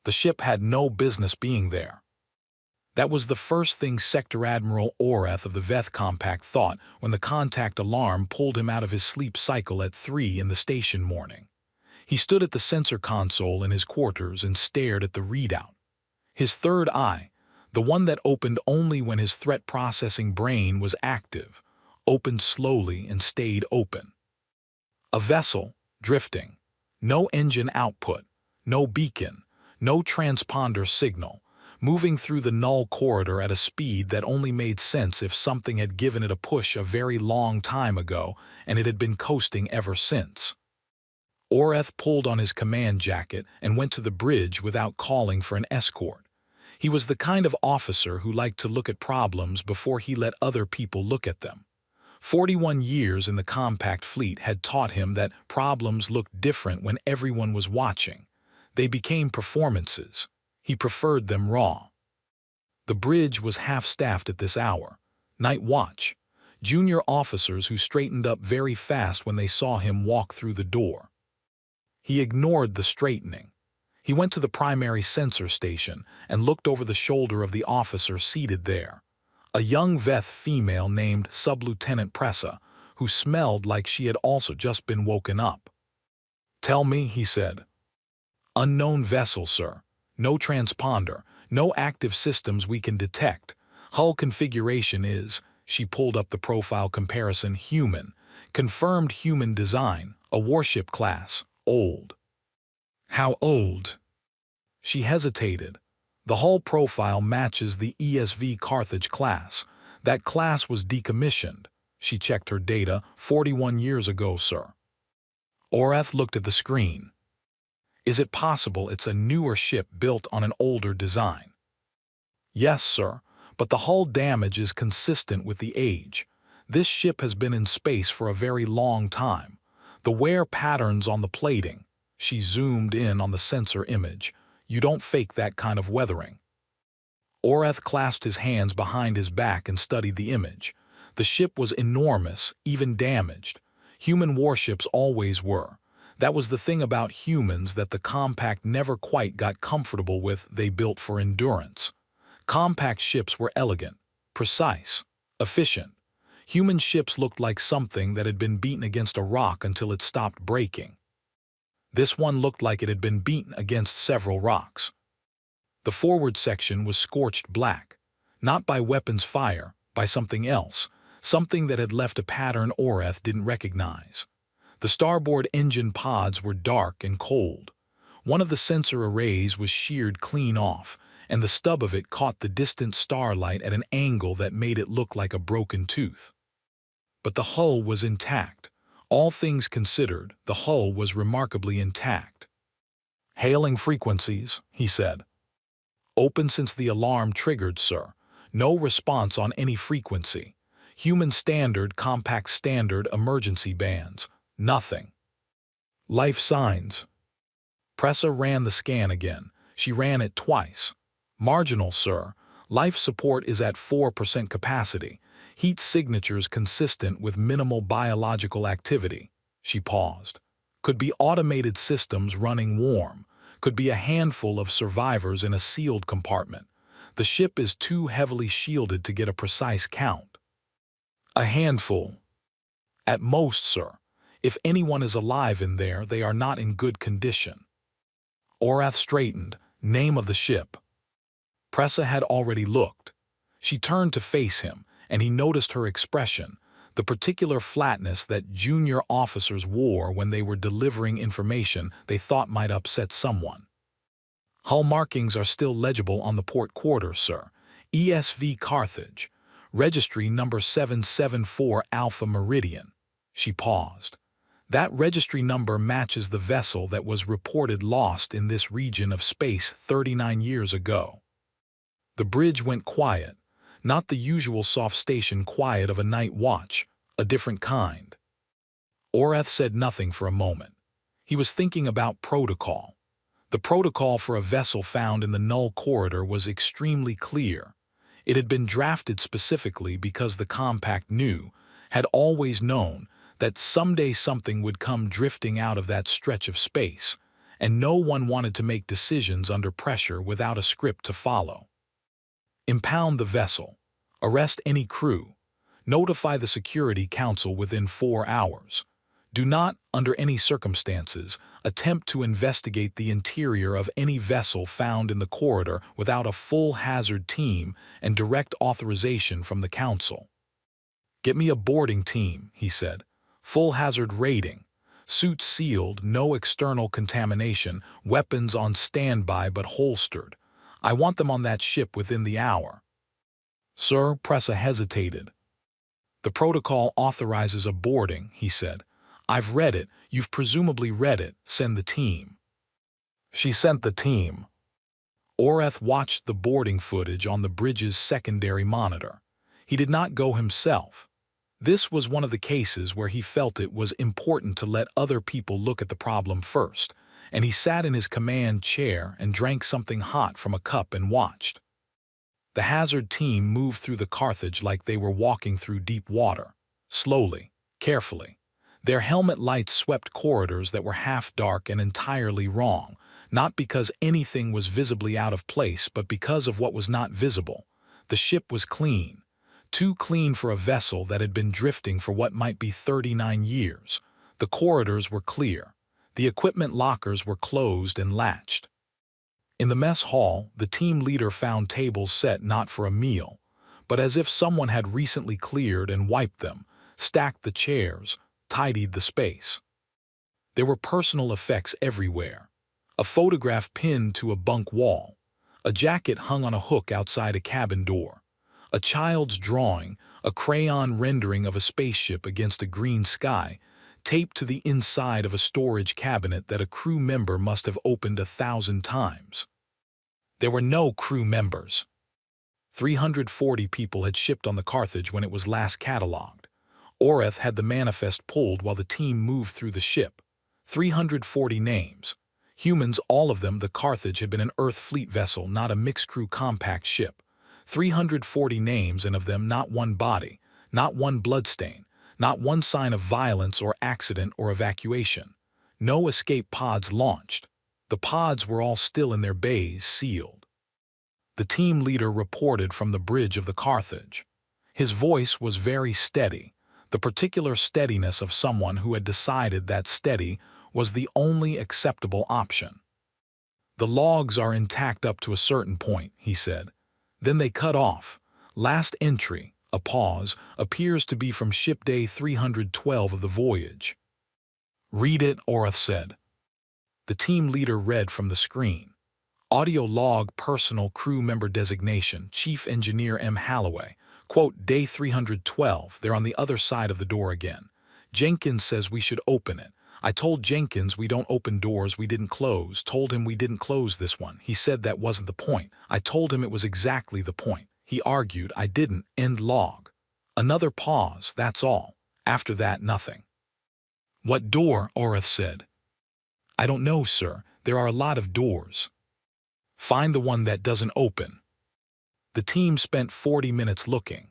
The ship had no business being there. That was the first thing Sector Admiral Oreth of the Veth Compact thought when the contact alarm pulled him out of his sleep cycle at 3 in the station morning. He stood at the sensor console in his quarters and stared at the readout. His third eye, the one that opened only when his threat-processing brain was active, opened slowly and stayed open. A vessel, drifting. No engine output, no beacon, no transponder signal, moving through the null corridor at a speed that only made sense if something had given it a push a very long time ago and it had been coasting ever since. Oreth pulled on his command jacket and went to the bridge without calling for an escort. He was the kind of officer who liked to look at problems before he let other people look at them. 41 years in the compact fleet had taught him that problems looked different when everyone was watching. They became performances. He preferred them raw. The bridge was half-staffed at this hour. Night watch. Junior officers who straightened up very fast when they saw him walk through the door. He ignored the straightening. He went to the primary sensor station and looked over the shoulder of the officer seated there. A young Veth female named Sub-Lieutenant Pressa, who smelled like she had also just been woken up. "Tell me," he said. "Unknown vessel, sir. No transponder, no active systems we can detect. Hull configuration is," she pulled up the profile comparison, human. Confirmed human design, a warship class, old. "How old?" She hesitated. The hull profile matches the ESV Carthage class. That class was decommissioned. She checked her data, 41 years ago, sir. Oreth looked at the screen. "Is it possible it's a newer ship built on an older design?" "Yes, sir, but the hull damage is consistent with the age. This ship has been in space for a very long time. The wear patterns on the plating," she zoomed in on the sensor image. "You don't fake that kind of weathering." Oreth clasped his hands behind his back and studied the image. The ship was enormous, even damaged. Human warships always were. That was the thing about humans that the Compact never quite got comfortable with. They built for endurance. Compact ships were elegant, precise, efficient. Human ships looked like something that had been beaten against a rock until it stopped breaking. This one looked like it had been beaten against several rocks. The forward section was scorched black, not by weapons fire, by something else, something that had left a pattern Oreth didn't recognize. The starboard engine pods were dark and cold. One of the sensor arrays was sheared clean off, and the stub of it caught the distant starlight at an angle that made it look like a broken tooth. But the hull was intact. All things considered, the hull was remarkably intact. "Hailing frequencies," he said. "Open since the alarm triggered, sir. No response on any frequency. Human standard, compact standard, emergency bands. Nothing." "Life signs." Pressa ran the scan again. She ran it twice. "Marginal, sir. Life support is at 4% capacity. Heat signatures consistent with minimal biological activity." She paused. "Could be automated systems running warm. Could be a handful of survivors in a sealed compartment. The ship is too heavily shielded to get a precise count." "A handful." "At most, sir. If anyone is alive in there, they are not in good condition." Oreth straightened. "Name of the ship." Pressa had already looked. She turned to face him, and he noticed her expression, the particular flatness that junior officers wore when they were delivering information they thought might upset someone. "Hull markings are still legible on the port quarter, sir. ESV Carthage. Registry number 774 Alpha Meridian." She paused. "That registry number matches the vessel that was reported lost in this region of space 39 years ago." The bridge went quiet. Not the usual soft station quiet of a night watch, a different kind. Oreth said nothing for a moment. He was thinking about protocol. The protocol for a vessel found in the null corridor was extremely clear. It had been drafted specifically because the Compact had always known, that someday something would come drifting out of that stretch of space, and no one wanted to make decisions under pressure without a script to follow. Impound the vessel. Arrest any crew. Notify the Security Council within 4 hours. Do not, under any circumstances, attempt to investigate the interior of any vessel found in the corridor without a full hazard team and direct authorization from the Council. Get me a boarding team, he said. Full hazard rating. Suits sealed, no external contamination, weapons on standby but holstered. I want them on that ship within the hour. Sir, Pressa hesitated. The protocol authorizes a boarding, he said. I've read it, you've presumably read it, send the team. She sent the team. Oreth watched the boarding footage on the bridge's secondary monitor. He did not go himself. This was one of the cases where he felt it was important to let other people look at the problem first, and he sat in his command chair and drank something hot from a cup and watched. The hazard team moved through the Carthage like they were walking through deep water, slowly, carefully. Their helmet lights swept corridors that were half dark and entirely wrong, not because anything was visibly out of place, but because of what was not visible. The ship was clean. Too clean for a vessel that had been drifting for what might be 39 years. The corridors were clear. The equipment lockers were closed and latched. In the mess hall, the team leader found tables set not for a meal, but as if someone had recently cleared and wiped them, stacked the chairs, tidied the space. There were personal effects everywhere. A photograph pinned to a bunk wall. A jacket hung on a hook outside a cabin door. A child's drawing, a crayon rendering of a spaceship against a green sky, taped to the inside of a storage cabinet that a crew member must have opened 1,000 times. There were no crew members. 340 people had shipped on the Carthage when it was last catalogued. Oreth had the manifest pulled while the team moved through the ship. 340 names. Humans, all of them. The Carthage had been an Earth fleet vessel, not a mixed-crew compact ship. 340 names, and of them not one body, not one bloodstain, not one sign of violence or accident or evacuation. No escape pods launched. The pods were all still in their bays, sealed. The team leader reported from the bridge of the Carthage. His voice was very steady, the particular steadiness of someone who had decided that steady was the only acceptable option. The logs are intact up to a certain point, he said. Then they cut off. Last entry, a pause, appears to be from ship day 312 of the voyage. Read it, Oreth said. The team leader read from the screen. Audio log, personal crew member designation, Chief Engineer M. Halloway. Quote, day 312, they're on the other side of the door again. Jenkins says we should open it. I told Jenkins we don't open doors we didn't close, told him we didn't close this one. He said that wasn't the point. I told him it was exactly the point. He argued I didn't. End log. Another pause, that's all. After that, nothing. What door? Oreth said. I don't know, sir. There are a lot of doors. Find the one that doesn't open. The team spent 40 minutes looking.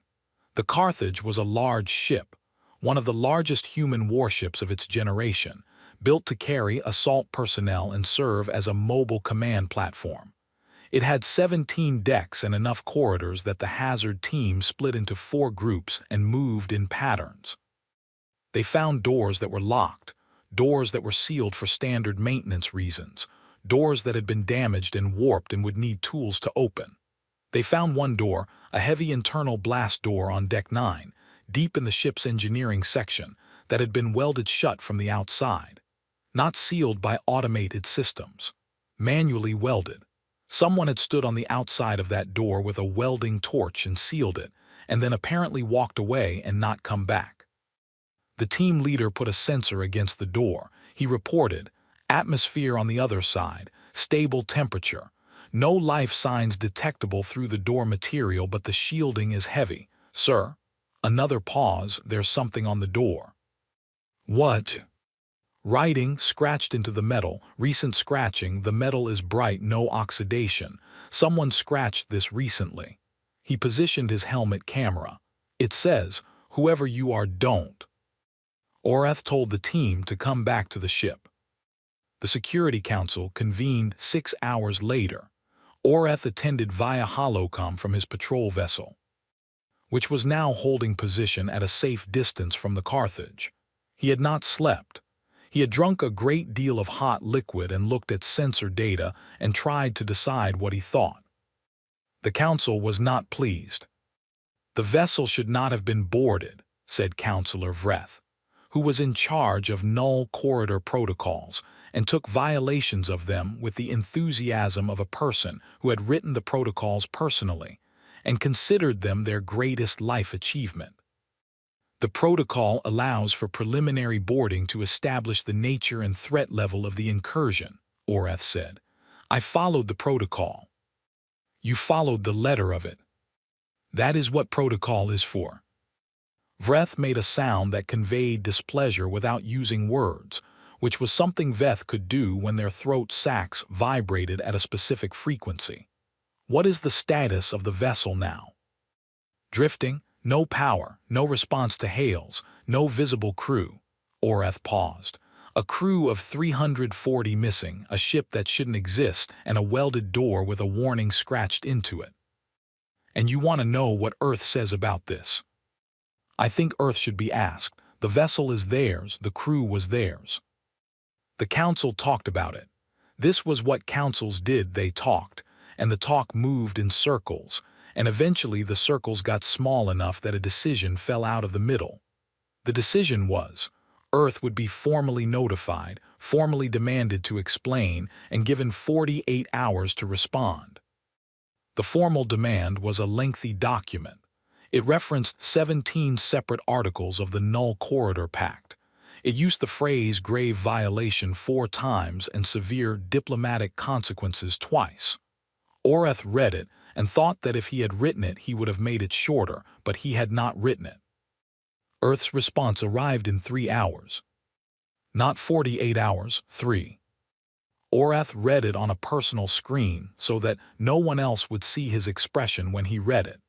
The Carthage was a large ship, one of the largest human warships of its generation, built to carry assault personnel and serve as a mobile command platform. It had 17 decks and enough corridors that the hazard team split into 4 groups and moved in patterns. They found doors that were locked, doors that were sealed for standard maintenance reasons, doors that had been damaged and warped and would need tools to open. They found one door, a heavy internal blast door on Deck 9, deep in the ship's engineering section, that had been welded shut from the outside. Not sealed by automated systems. Manually welded. Someone had stood on the outside of that door with a welding torch and sealed it, and then apparently walked away and not come back. The team leader put a sensor against the door. He reported, atmosphere on the other side, stable temperature. No life signs detectable through the door material, but the shielding is heavy. Sir? Another pause, there's something on the door. What? Writing, scratched into the metal, recent scratching, the metal is bright, no oxidation. Someone scratched this recently. He positioned his helmet camera. It says, whoever you are, don't. Oreth told the team to come back to the ship. The Security Council convened 6 hours later. Oreth attended via holocom from his patrol vessel, which was now holding position at a safe distance from the Carthage. He had not slept. He had drunk a great deal of hot liquid and looked at sensor data and tried to decide what he thought. The council was not pleased. "The vessel should not have been boarded," said Counselor Vreth, who was in charge of null corridor protocols and took violations of them with the enthusiasm of a person who had written the protocols personally and considered them their greatest life achievement. "The protocol allows for preliminary boarding to establish the nature and threat level of the incursion," Oreth said. "I followed the protocol." "You followed the letter of it. That is what protocol is for." Vreth made a sound that conveyed displeasure without using words, which was something Veth could do when their throat sacs vibrated at a specific frequency. "What is the status of the vessel now?" "Drifting, no power, no response to hails, no visible crew." Oreth paused. "A crew of 340 missing, a ship that shouldn't exist, and a welded door with a warning scratched into it. And you want to know what Earth says about this?" "I think Earth should be asked. The vessel is theirs, the crew was theirs." The council talked about it. This was what councils did, they talked, and the talk moved in circles, and eventually the circles got small enough that a decision fell out of the middle. The decision was, Earth would be formally notified, formally demanded to explain, and given 48 hours to respond. The formal demand was a lengthy document. It referenced 17 separate articles of the Null Corridor Pact. It used the phrase grave violation 4 times and severe diplomatic consequences twice. Oreth read it and thought that if he had written it he would have made it shorter, but he had not written it. Earth's response arrived in 3 hours. Not 48 hours, 3. Oreth read it on a personal screen so that no one else would see his expression when he read it,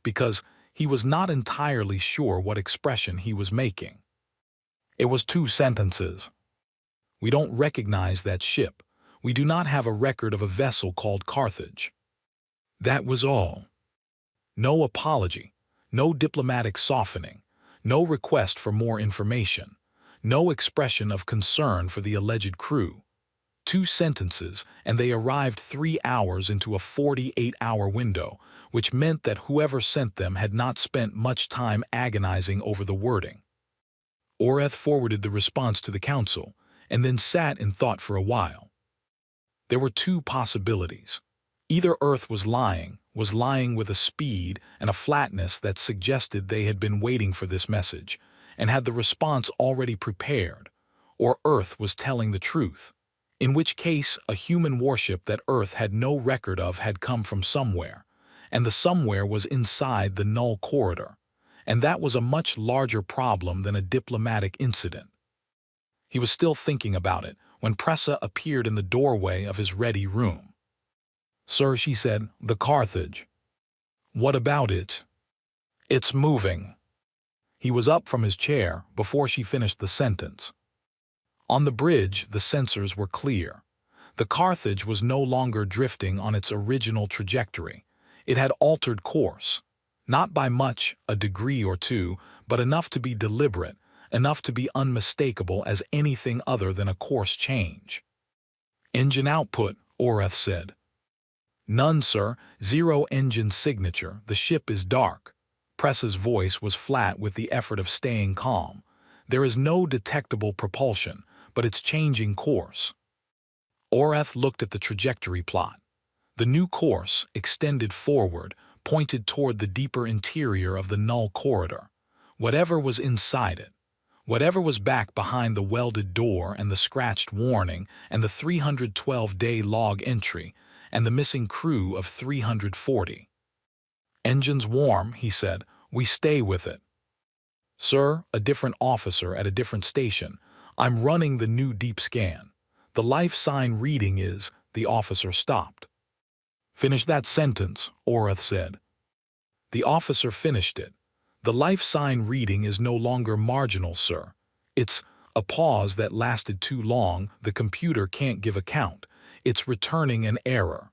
because he was not entirely sure what expression he was making. It was 2 sentences. "We don't recognize that ship. We do not have a record of a vessel called Carthage." That was all. No apology, no diplomatic softening, no request for more information, no expression of concern for the alleged crew. 2 sentences, and they arrived 3 hours into a 48-hour window, which meant that whoever sent them had not spent much time agonizing over the wording. Oreth forwarded the response to the council, and then sat in thought for a while. There were 2 possibilities. Either Earth was lying with a speed and a flatness that suggested they had been waiting for this message, and had the response already prepared, or Earth was telling the truth, in which case a human warship that Earth had no record of had come from somewhere, and the somewhere was inside the Null Corridor, and that was a much larger problem than a diplomatic incident. He was still thinking about it when Pressa appeared in the doorway of his ready room. "Sir," she said, "the Carthage." "What about it?" "It's moving." He was up from his chair before she finished the sentence. On the bridge, the sensors were clear. The Carthage was no longer drifting on its original trajectory. It had altered course. Not by much, a degree or 2, but enough to be deliberate, enough to be unmistakable as anything other than a course change. "Engine output," Oreth said. "None, sir. 0 engine signature. The ship is dark." Pressa's voice was flat with the effort of staying calm. "There is no detectable propulsion, but it's changing course." Oreth looked at the trajectory plot. The new course, extended forward, pointed toward the deeper interior of the Null Corridor. Whatever was inside it, whatever was back behind the welded door and the scratched warning and the 312-day log entry and the missing crew of 340. "Engine's warm," he said. "We stay with it." "Sir," a different officer at a different station, "I'm running the new deep scan. The life sign reading is—" The officer stopped. "Finish that sentence," Oreth said. The officer finished it. "The life sign reading is no longer marginal, sir. It's A pause that lasted too long. The computer can't give account. It's returning an error.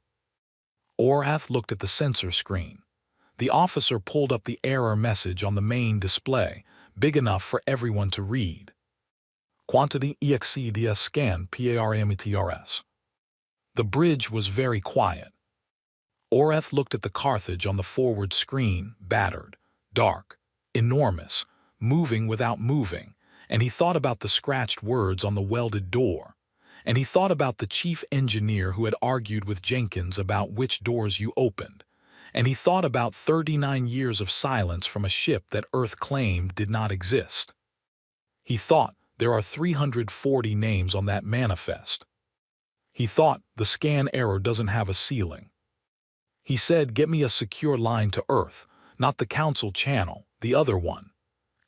Orath looked at the sensor screen. The officer pulled up the error message on the main display, big enough for everyone to read. Quantity exceeds scan parameters. The bridge was very quiet. Orath looked at the Carthage on the forward screen, battered, dark, enormous, moving without moving, and he thought about the scratched words on the welded door. And he thought about the chief engineer who had argued with Jenkins about which doors you opened. And he thought about 39 years of silence from a ship that Earth claimed did not exist. He thought there are 340 names on that manifest. He thought the scan error doesn't have a ceiling. He said, "Get me a secure line to Earth, not the Council channel, the other one."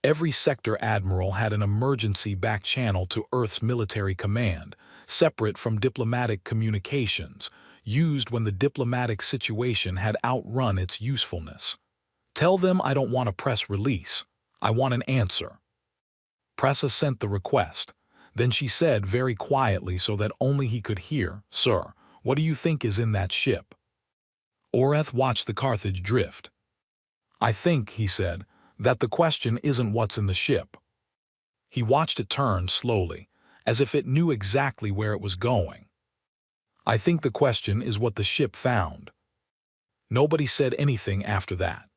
Every sector admiral had an emergency back channel to Earth's military command, separate from diplomatic communications, used when the diplomatic situation had outrun its usefulness. "Tell them I don't want a press release. I want an answer." Pressa sent the request. Then she said very quietly so that only he could hear, "Sir, what do you think is in that ship?" Orath watched the Carthage drift. "I think," he said, "that the question isn't what's in the ship." He watched it turn slowly, as if it knew exactly where it was going. "I think the question is what the ship found." Nobody said anything after that.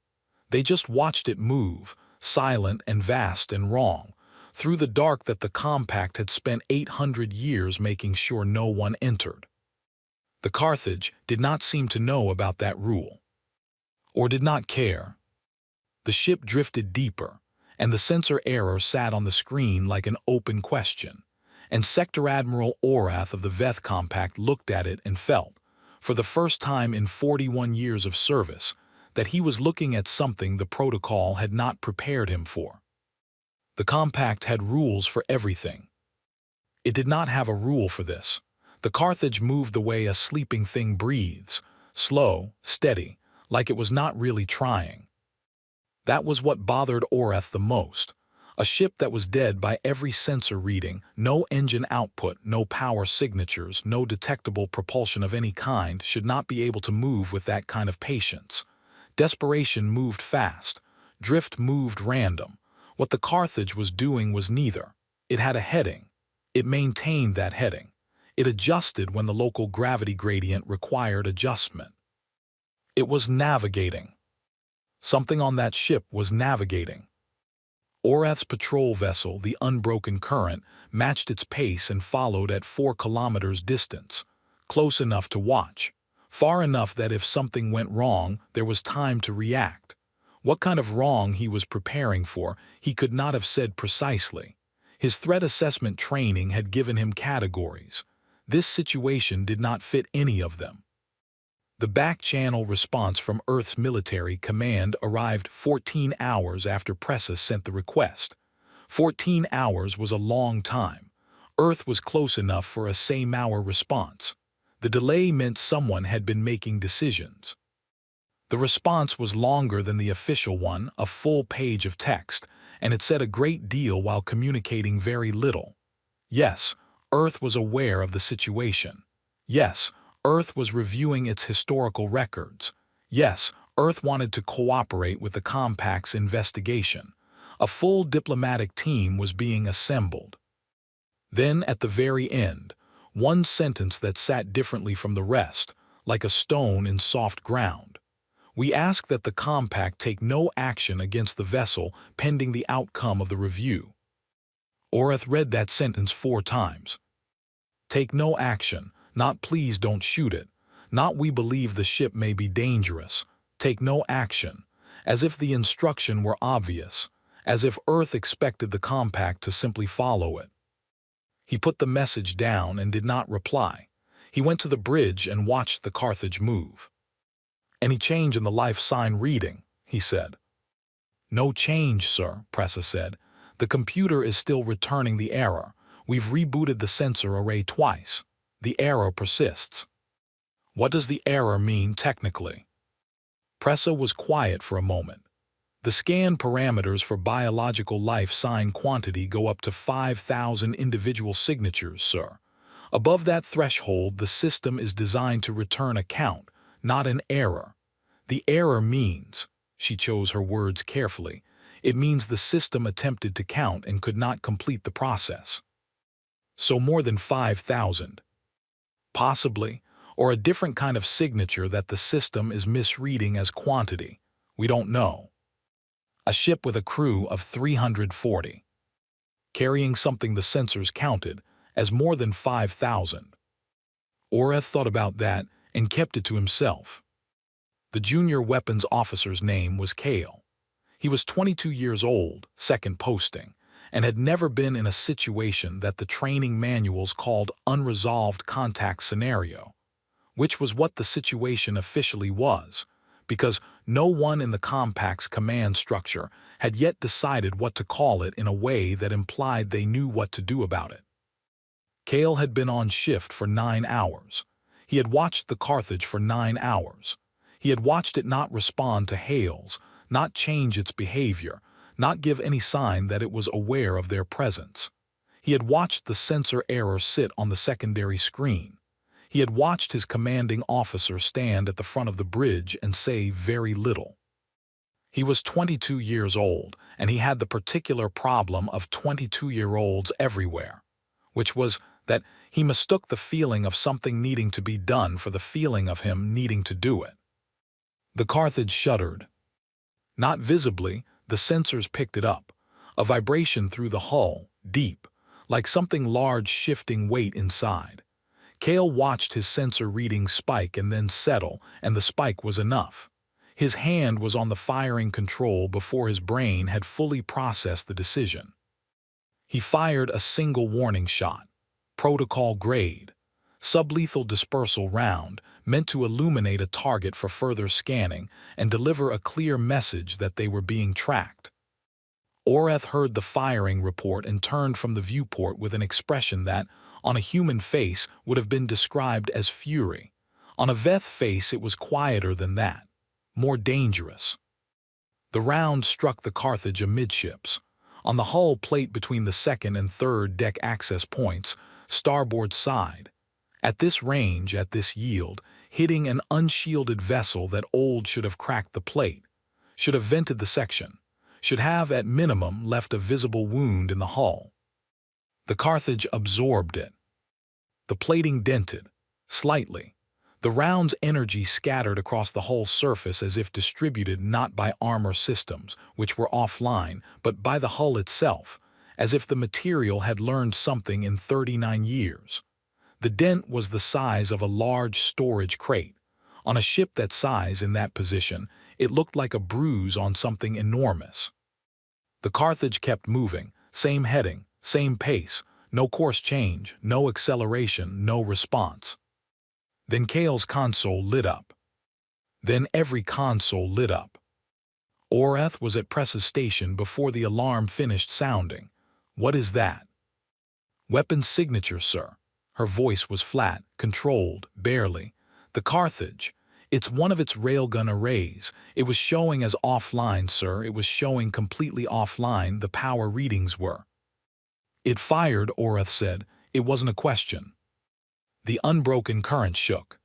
They just watched it move, silent and vast and wrong, through the dark that the compact had spent 800 years making sure no one entered. The Carthage did not seem to know about that rule, or did not care. The ship drifted deeper, and the sensor error sat on the screen like an open question, and Sector Admiral Orath of the Veth Compact looked at it and felt, for the first time in 41 years of service, that he was looking at something the protocol had not prepared him for. The compact had rules for everything. It did not have a rule for this. The Carthage moved the way a sleeping thing breathes, slow, steady, like it was not really trying. That was what bothered Orath the most. A ship that was dead by every sensor reading, no engine output, no power signatures, no detectable propulsion of any kind, should not be able to move with that kind of patience. Desperation moved fast. Drift moved random. What the Carthage was doing was neither. It had a heading. It maintained that heading. It adjusted when the local gravity gradient required adjustment. It was navigating. Something on that ship was navigating. Orath's patrol vessel, the Unbroken Current, matched its pace and followed at 4 kilometers distance, close enough to watch, far enough that if something went wrong, there was time to react. What kind of wrong he was preparing for, he could not have said precisely. His threat assessment training had given him categories. This situation did not fit any of them. The back-channel response from Earth's military command arrived 14 hours after Pressa sent the request. 14 hours was a long time. Earth was close enough for a same-hour response. The delay meant someone had been making decisions. The response was longer than the official one, a full page of text, and it said a great deal while communicating very little. Yes, Earth was aware of the situation. Yes, Earth was reviewing its historical records. Yes, Earth wanted to cooperate with the Compact's investigation. A full diplomatic team was being assembled. Then, at the very end, one sentence that sat differently from the rest, like a stone in soft ground. "We ask that the Compact take no action against the vessel pending the outcome of the review." Orath read that sentence 4 times. Take no action, not please don't shoot it, not we believe the ship may be dangerous. Take no action, as if the instruction were obvious, as if Earth expected the Compact to simply follow it. He put the message down and did not reply. He went to the bridge and watched the Carthage move. "Any change in the life sign reading?" he said. "No change, sir," Pressa said. "The computer is still returning the error. We've rebooted the sensor array twice. The error persists." "What does the error mean technically?" Pressa was quiet for a moment. The scan parameters for biological life sign quantity go up to 5,000 individual signatures, sir. Above that threshold, the system is designed to return a count, not an error. The error means, she chose her words carefully, it means the system attempted to count and could not complete the process. So more than 5,000. Possibly, or a different kind of signature that the system is misreading as quantity. We don't know. A ship with a crew of 340. Carrying something the sensors counted as more than 5,000. Oreth thought about that and kept it to himself. The junior weapons officer's name was Kale. He was 22 years old, second posting, and had never been in a situation that the training manuals called unresolved contact scenario, which was what the situation officially was, because no one in the compact's command structure had yet decided what to call it in a way that implied they knew what to do about it. Kale had been on shift for 9 hours. He had watched the Carthage for 9 hours. He had watched it not respond to hails, not change its behavior, not give any sign that it was aware of their presence. He had watched the sensor error sit on the secondary screen. He had watched his commanding officer stand at the front of the bridge and say very little. He was 22 years old, and he had the particular problem of 22-year-olds everywhere, which was that he mistook the feeling of something needing to be done for the feeling of him needing to do it. The Carthage shuddered. Not visibly, the sensors picked it up, a vibration through the hull, deep, like something large shifting weight inside. Kale watched his sensor reading spike and then settle, and the spike was enough. His hand was on the firing control before his brain had fully processed the decision. He fired a single warning shot, protocol grade, sublethal dispersal round, meant to illuminate a target for further scanning and deliver a clear message that they were being tracked. Oreth heard the firing report and turned from the viewport with an expression that, on a human face, would have been described as fury. On a Veth face it was quieter than that, more dangerous. The round struck the Carthage amidships, on the hull plate between the second and third deck access points, starboard side. At this range, at this yield, hitting an unshielded vessel that old should have cracked the plate, should have vented the section, should have at minimum left a visible wound in the hull. The Carthage absorbed it. The plating dented, slightly. The round's energy scattered across the hull surface as if distributed not by armor systems, which were offline, but by the hull itself, as if the material had learned something in 39 years. The dent was the size of a large storage crate. On a ship that size in that position, it looked like a bruise on something enormous. The Carthage kept moving, same heading, same pace, no course change, no acceleration, no response. Then Kale's console lit up. Then every console lit up. Oreth was at Press's station before the alarm finished sounding. What is that? Weapon signature, sir. Her voice was flat, controlled, barely. The Carthage. It's one of its railgun arrays. It was showing as offline, sir. It was showing completely offline. The power readings were. It fired, Oreth said. It wasn't a question. The unbroken current shook.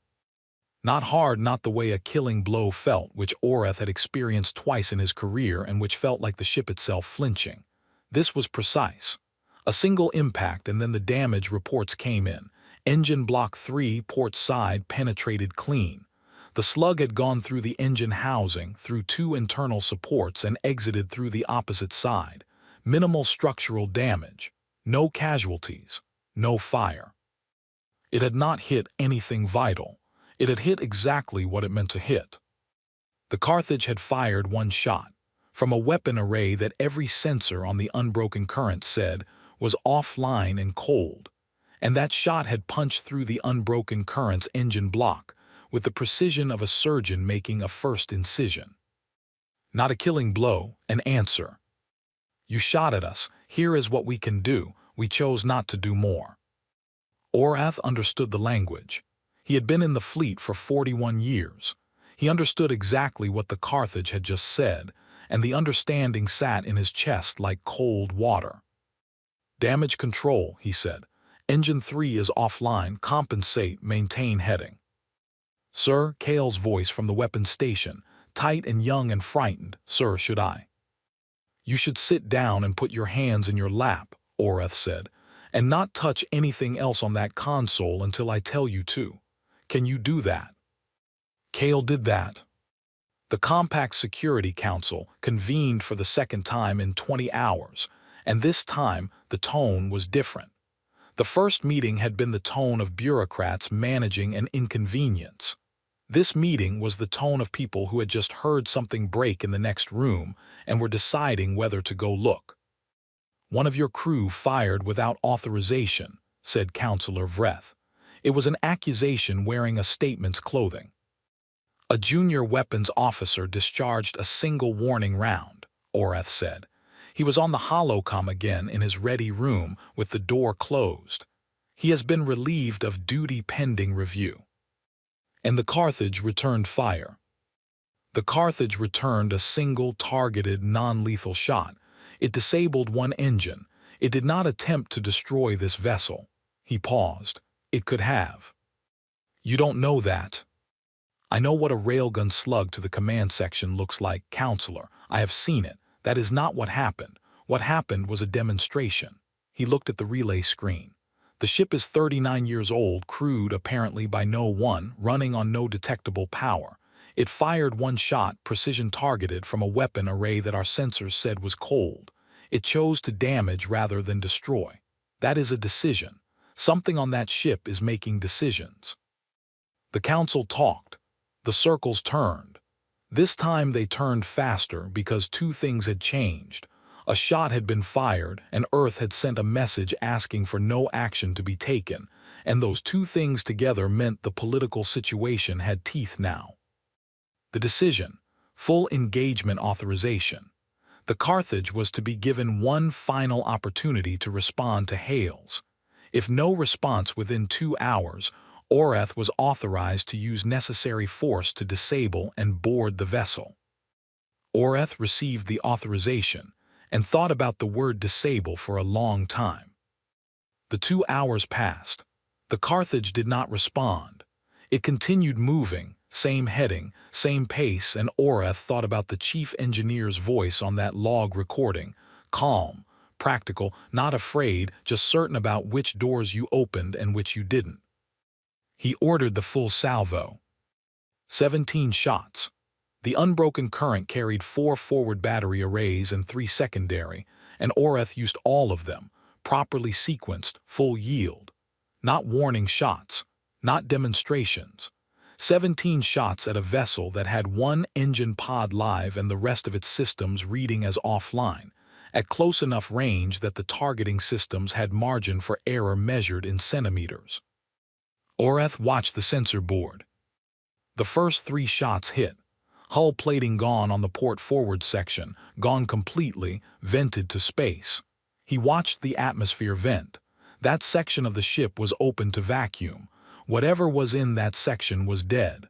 Not hard, not the way a killing blow felt, which Oreth had experienced twice in his career and which felt like the ship itself flinching. This was precise. A single impact and then the damage reports came in. Engine block 3, port side, penetrated clean. The slug had gone through the engine housing, through 2 internal supports and exited through the opposite side. Minimal structural damage. No casualties. No fire. It had not hit anything vital. It had hit exactly what it meant to hit. The Carthage had fired one shot, from a weapon array that every sensor on the unbroken current said was offline and cold, and that shot had punched through the unbroken current's engine block with the precision of a surgeon making a first incision. Not a killing blow, an answer. You shot at us, here is what we can do, we chose not to do more. Oreth understood the language. He had been in the fleet for 41 years. He understood exactly what the Carthage had just said, and the understanding sat in his chest like cold water. "Damage control," he said. "Engine 3 is offline. Compensate, maintain heading." "Sir," Cale's voice from the weapons station, tight and young and frightened. "Sir, should I?" "You should sit down and put your hands in your lap," Oreth said, "and not touch anything else on that console until I tell you to. Can you do that?" Cale did that. The Compact Security Council convened for the second time in 20 hours, and this time the tone was different. The first meeting had been the tone of bureaucrats managing an inconvenience. This meeting was the tone of people who had just heard something break in the next room and were deciding whether to go look. "One of your crew fired without authorization," said Counselor Vreth. It was an accusation wearing a statement's clothing. "A junior weapons officer discharged a single warning round," Oreth said. "He was on the holocom again in his ready room with the door closed. He has been relieved of duty pending review." And the Carthage returned fire. The Carthage returned a single targeted non-lethal shot. It disabled one engine. It did not attempt to destroy this vessel. He paused. "It could have." "You don't know that." "I know what a railgun slug to the command section looks like, Counselor. I have seen it. That is not what happened. What happened was a demonstration." He looked at the relay screen. "The ship is 39 years old, crewed apparently by no one, running on no detectable power. It fired one shot, precision targeted, from a weapon array that our sensors said was cold. It chose to damage rather than destroy. That is a decision. Something on that ship is making decisions." The council talked. The circles turned. This time they turned faster because two things had changed. A shot had been fired, and Earth had sent a message asking for no action to be taken, and those two things together meant the political situation had teeth now. The decision: full engagement authorization. The Carthage was to be given one final opportunity to respond to hails. If no response within 2 hours, Oreth was authorized to use necessary force to disable and board the vessel. Oreth received the authorization and thought about the word disable for a long time. The 2 hours passed. The Carthage did not respond. It continued moving, same heading, same pace, and Oreth thought about the chief engineer's voice on that log recording, calm, practical, not afraid, just certain about which doors you opened and which you didn't. He ordered the full salvo. 17 shots. The unbroken current carried 4 forward battery arrays and 3 secondary, and Oreth used all of them, properly sequenced, full yield. Not warning shots, not demonstrations. 17 shots at a vessel that had one engine pod live and the rest of its systems reading as offline, at close enough range that the targeting systems had margin for error measured in centimeters. Oreth watched the sensor board. The first 3 shots hit. Hull plating gone on the port forward section, gone completely, vented to space. He watched the atmosphere vent. That section of the ship was open to vacuum. Whatever was in that section was dead.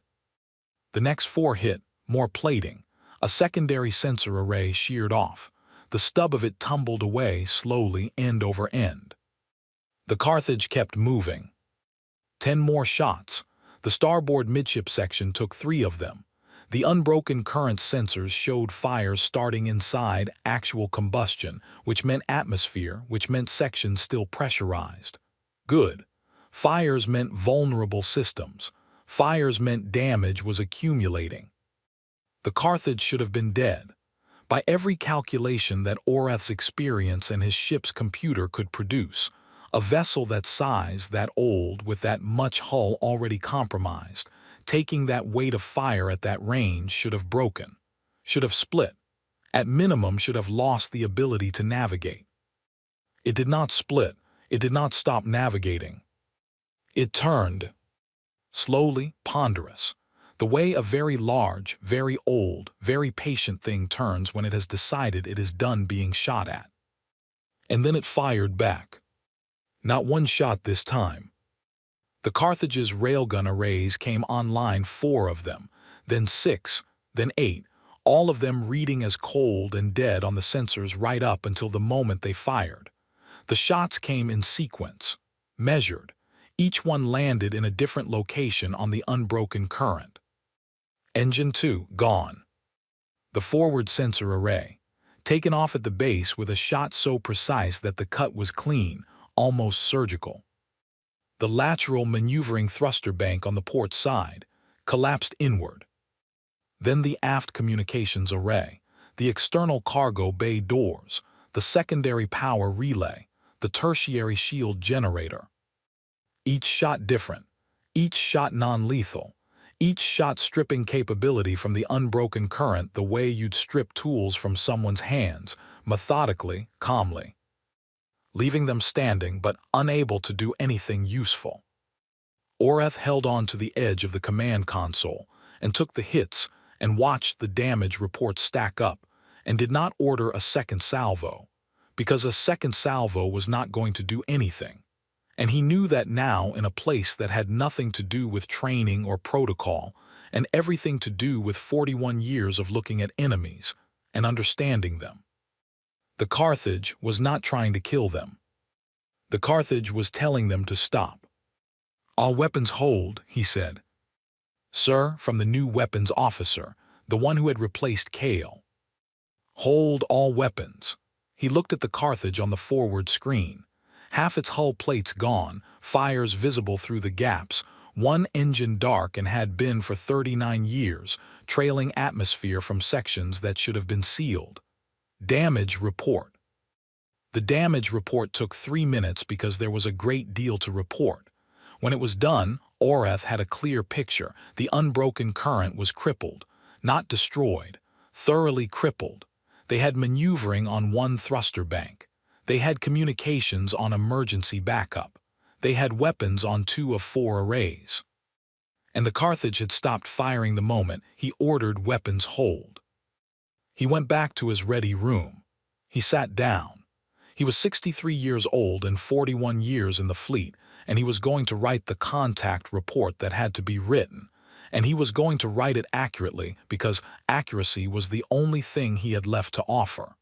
The next 4 hit, more plating. A secondary sensor array sheared off. The stub of it tumbled away slowly, end over end. The Carthage kept moving. 10 more shots. The starboard midship section took 3 of them. The unbroken current sensors showed fires starting inside, actual combustion, which meant atmosphere, which meant sections still pressurized. Good. Fires meant vulnerable systems. Fires meant damage was accumulating. The Carthage should have been dead. By every calculation that Oreth's experience and his ship's computer could produce, a vessel that size, that old, with that much hull already compromised, taking that weight of fire at that range should have broken, should have split, at minimum should have lost the ability to navigate. It did not split, it did not stop navigating. It turned. Slowly, ponderous, the way a very large, very old, very patient thing turns when it has decided it is done being shot at. And then it fired back. Not one shot this time. The Carthage's railgun arrays came online, 4 of them, then 6, then 8, all of them reading as cold and dead on the sensors right up until the moment they fired. The shots came in sequence, measured. Each one landed in a different location on the unbroken current. Engine 2, gone. The forward sensor array, taken off at the base with a shot so precise that the cut was clean, almost surgical. The lateral maneuvering thruster bank on the port side collapsed inward. Then the aft communications array, the external cargo bay doors, the secondary power relay, the tertiary shield generator. Each shot different, each shot non-lethal, each shot stripping capability from the unbroken current the way you'd strip tools from someone's hands, methodically, calmly, leaving them standing but unable to do anything useful. Oreth held on to the edge of the command console and took the hits and watched the damage reports stack up and did not order a second salvo, because a second salvo was not going to do anything. And he knew that now in a place that had nothing to do with training or protocol and everything to do with 41 years of looking at enemies and understanding them. The Carthage was not trying to kill them. The Carthage was telling them to stop. "All weapons hold," he said. "Sir," from the new weapons officer, the one who had replaced Kale. "Hold all weapons." He looked at the Carthage on the forward screen. Half its hull plates gone, fires visible through the gaps, one engine dark and had been for 39 years, trailing atmosphere from sections that should have been sealed. Damage report. The damage report took 3 minutes because there was a great deal to report. When it was done, Oreth had a clear picture. The unbroken current was crippled, not destroyed, thoroughly crippled. They had maneuvering on one thruster bank. They had communications on emergency backup. They had weapons on 2 of 4 arrays. And the Carthage had stopped firing the moment he ordered weapons hold. He went back to his ready room. He sat down. He was 63 years old and 41 years in the fleet, and he was going to write the contact report that had to be written. And he was going to write it accurately because accuracy was the only thing he had left to offer.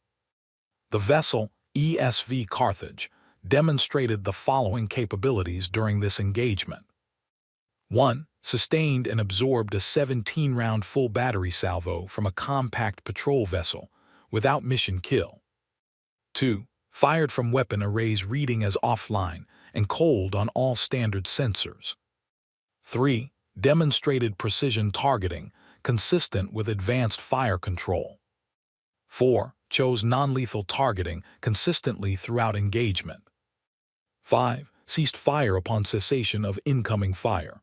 The vessel, HFY Carthage, demonstrated the following capabilities during this engagement. 1. Sustained and absorbed a 17-round full battery salvo from a compact patrol vessel without mission kill. 2. Fired from weapon arrays reading as offline and cold on all standard sensors. 3. Demonstrated precision targeting consistent with advanced fire control. 4. Chose non-lethal targeting consistently throughout engagement. 5. Ceased fire upon cessation of incoming fire.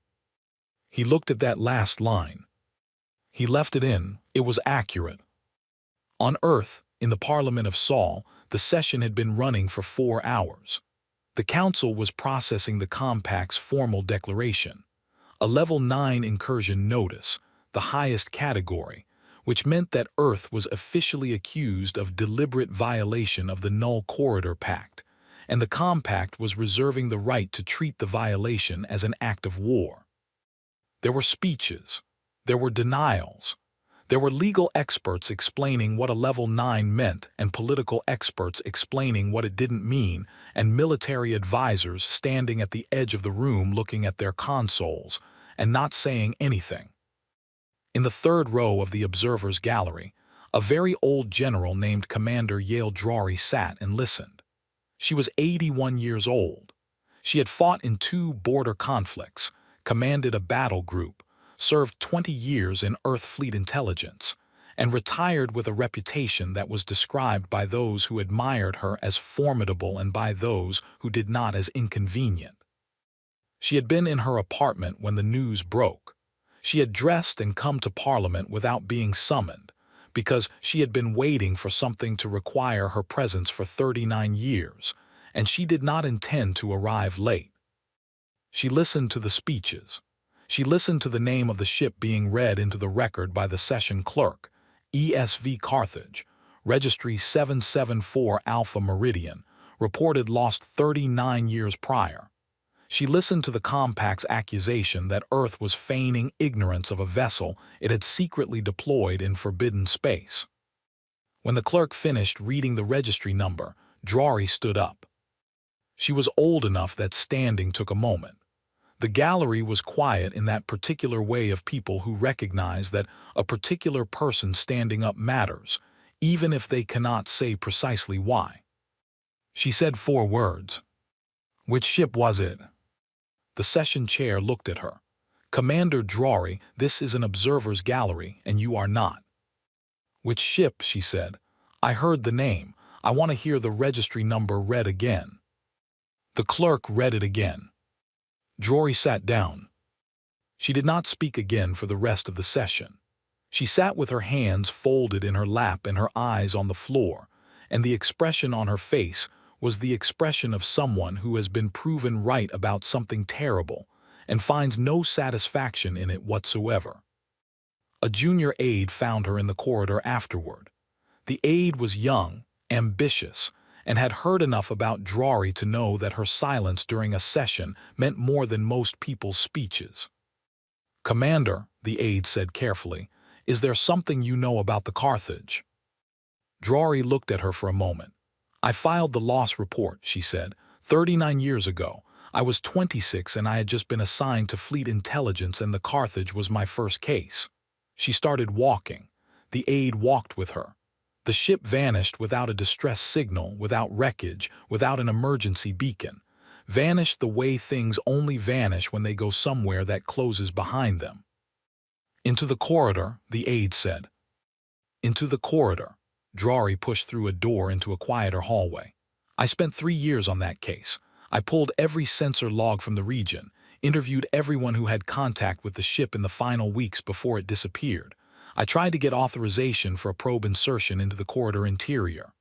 He looked at that last line. He left it in. It was accurate. On Earth, in the Parliament of Saul, the session had been running for 4 hours. The Council was processing the Compact's formal declaration, a Level 9 incursion notice, the highest category, which meant that Earth was officially accused of deliberate violation of the Null Corridor Pact, and the Compact was reserving the right to treat the violation as an act of war. There were speeches. There were denials. There were legal experts explaining what a Level 9 meant and political experts explaining what it didn't mean, and military advisors standing at the edge of the room looking at their consoles and not saying anything. In the third row of the observers' gallery, a very old general named Commander Yale Drury sat and listened. She was 81 years old. She had fought in 2 border conflicts, commanded a battle group, served 20 years in Earth Fleet intelligence, and retired with a reputation that was described by those who admired her as formidable and by those who did not as inconvenient. She had been in her apartment when the news broke. She had dressed and come to Parliament without being summoned, because she had been waiting for something to require her presence for 39 years, and she did not intend to arrive late. She listened to the speeches. She listened to the name of the ship being read into the record by the session clerk, HFY Carthage, Registry 774 Alpha Meridian, reported lost 39 years prior. She listened to the compact's accusation that Earth was feigning ignorance of a vessel it had secretly deployed in forbidden space. When the clerk finished reading the registry number, Drury stood up. She was old enough that standing took a moment. The gallery was quiet in that particular way of people who recognize that a particular person standing up matters, even if they cannot say precisely why. She said 4 words. "Which ship was it?" The session chair looked at her. "Commander Drury, this is an observer's gallery, and you are not." "Which ship?" she said. "I heard the name. I want to hear the registry number read again." The clerk read it again. Drury sat down. She did not speak again for the rest of the session. She sat with her hands folded in her lap and her eyes on the floor, and the expression on her face was the expression of someone who has been proven right about something terrible and finds no satisfaction in it whatsoever. A junior aide found her in the corridor afterward. The aide was young, ambitious, and had heard enough about Drury to know that her silence during a session meant more than most people's speeches. "Commander," the aide said carefully, "is there something you know about the Carthage?" Drury looked at her for a moment. "I filed the loss report," she said, 39 years ago. I was 26 and I had just been assigned to Fleet Intelligence, and the Carthage was my first case." She started walking. The aide walked with her. The ship vanished without a distress signal, without wreckage, without an emergency beacon. Vanished the way things only vanish when they go somewhere that closes behind them. "Into the corridor," the aide said. "Into the corridor." Drury pushed through a door into a quieter hallway. "I spent 3 years on that case. I pulled every sensor log from the region, interviewed everyone who had contact with the ship in the final weeks before it disappeared. I tried to get authorization for a probe insertion into the corridor interior."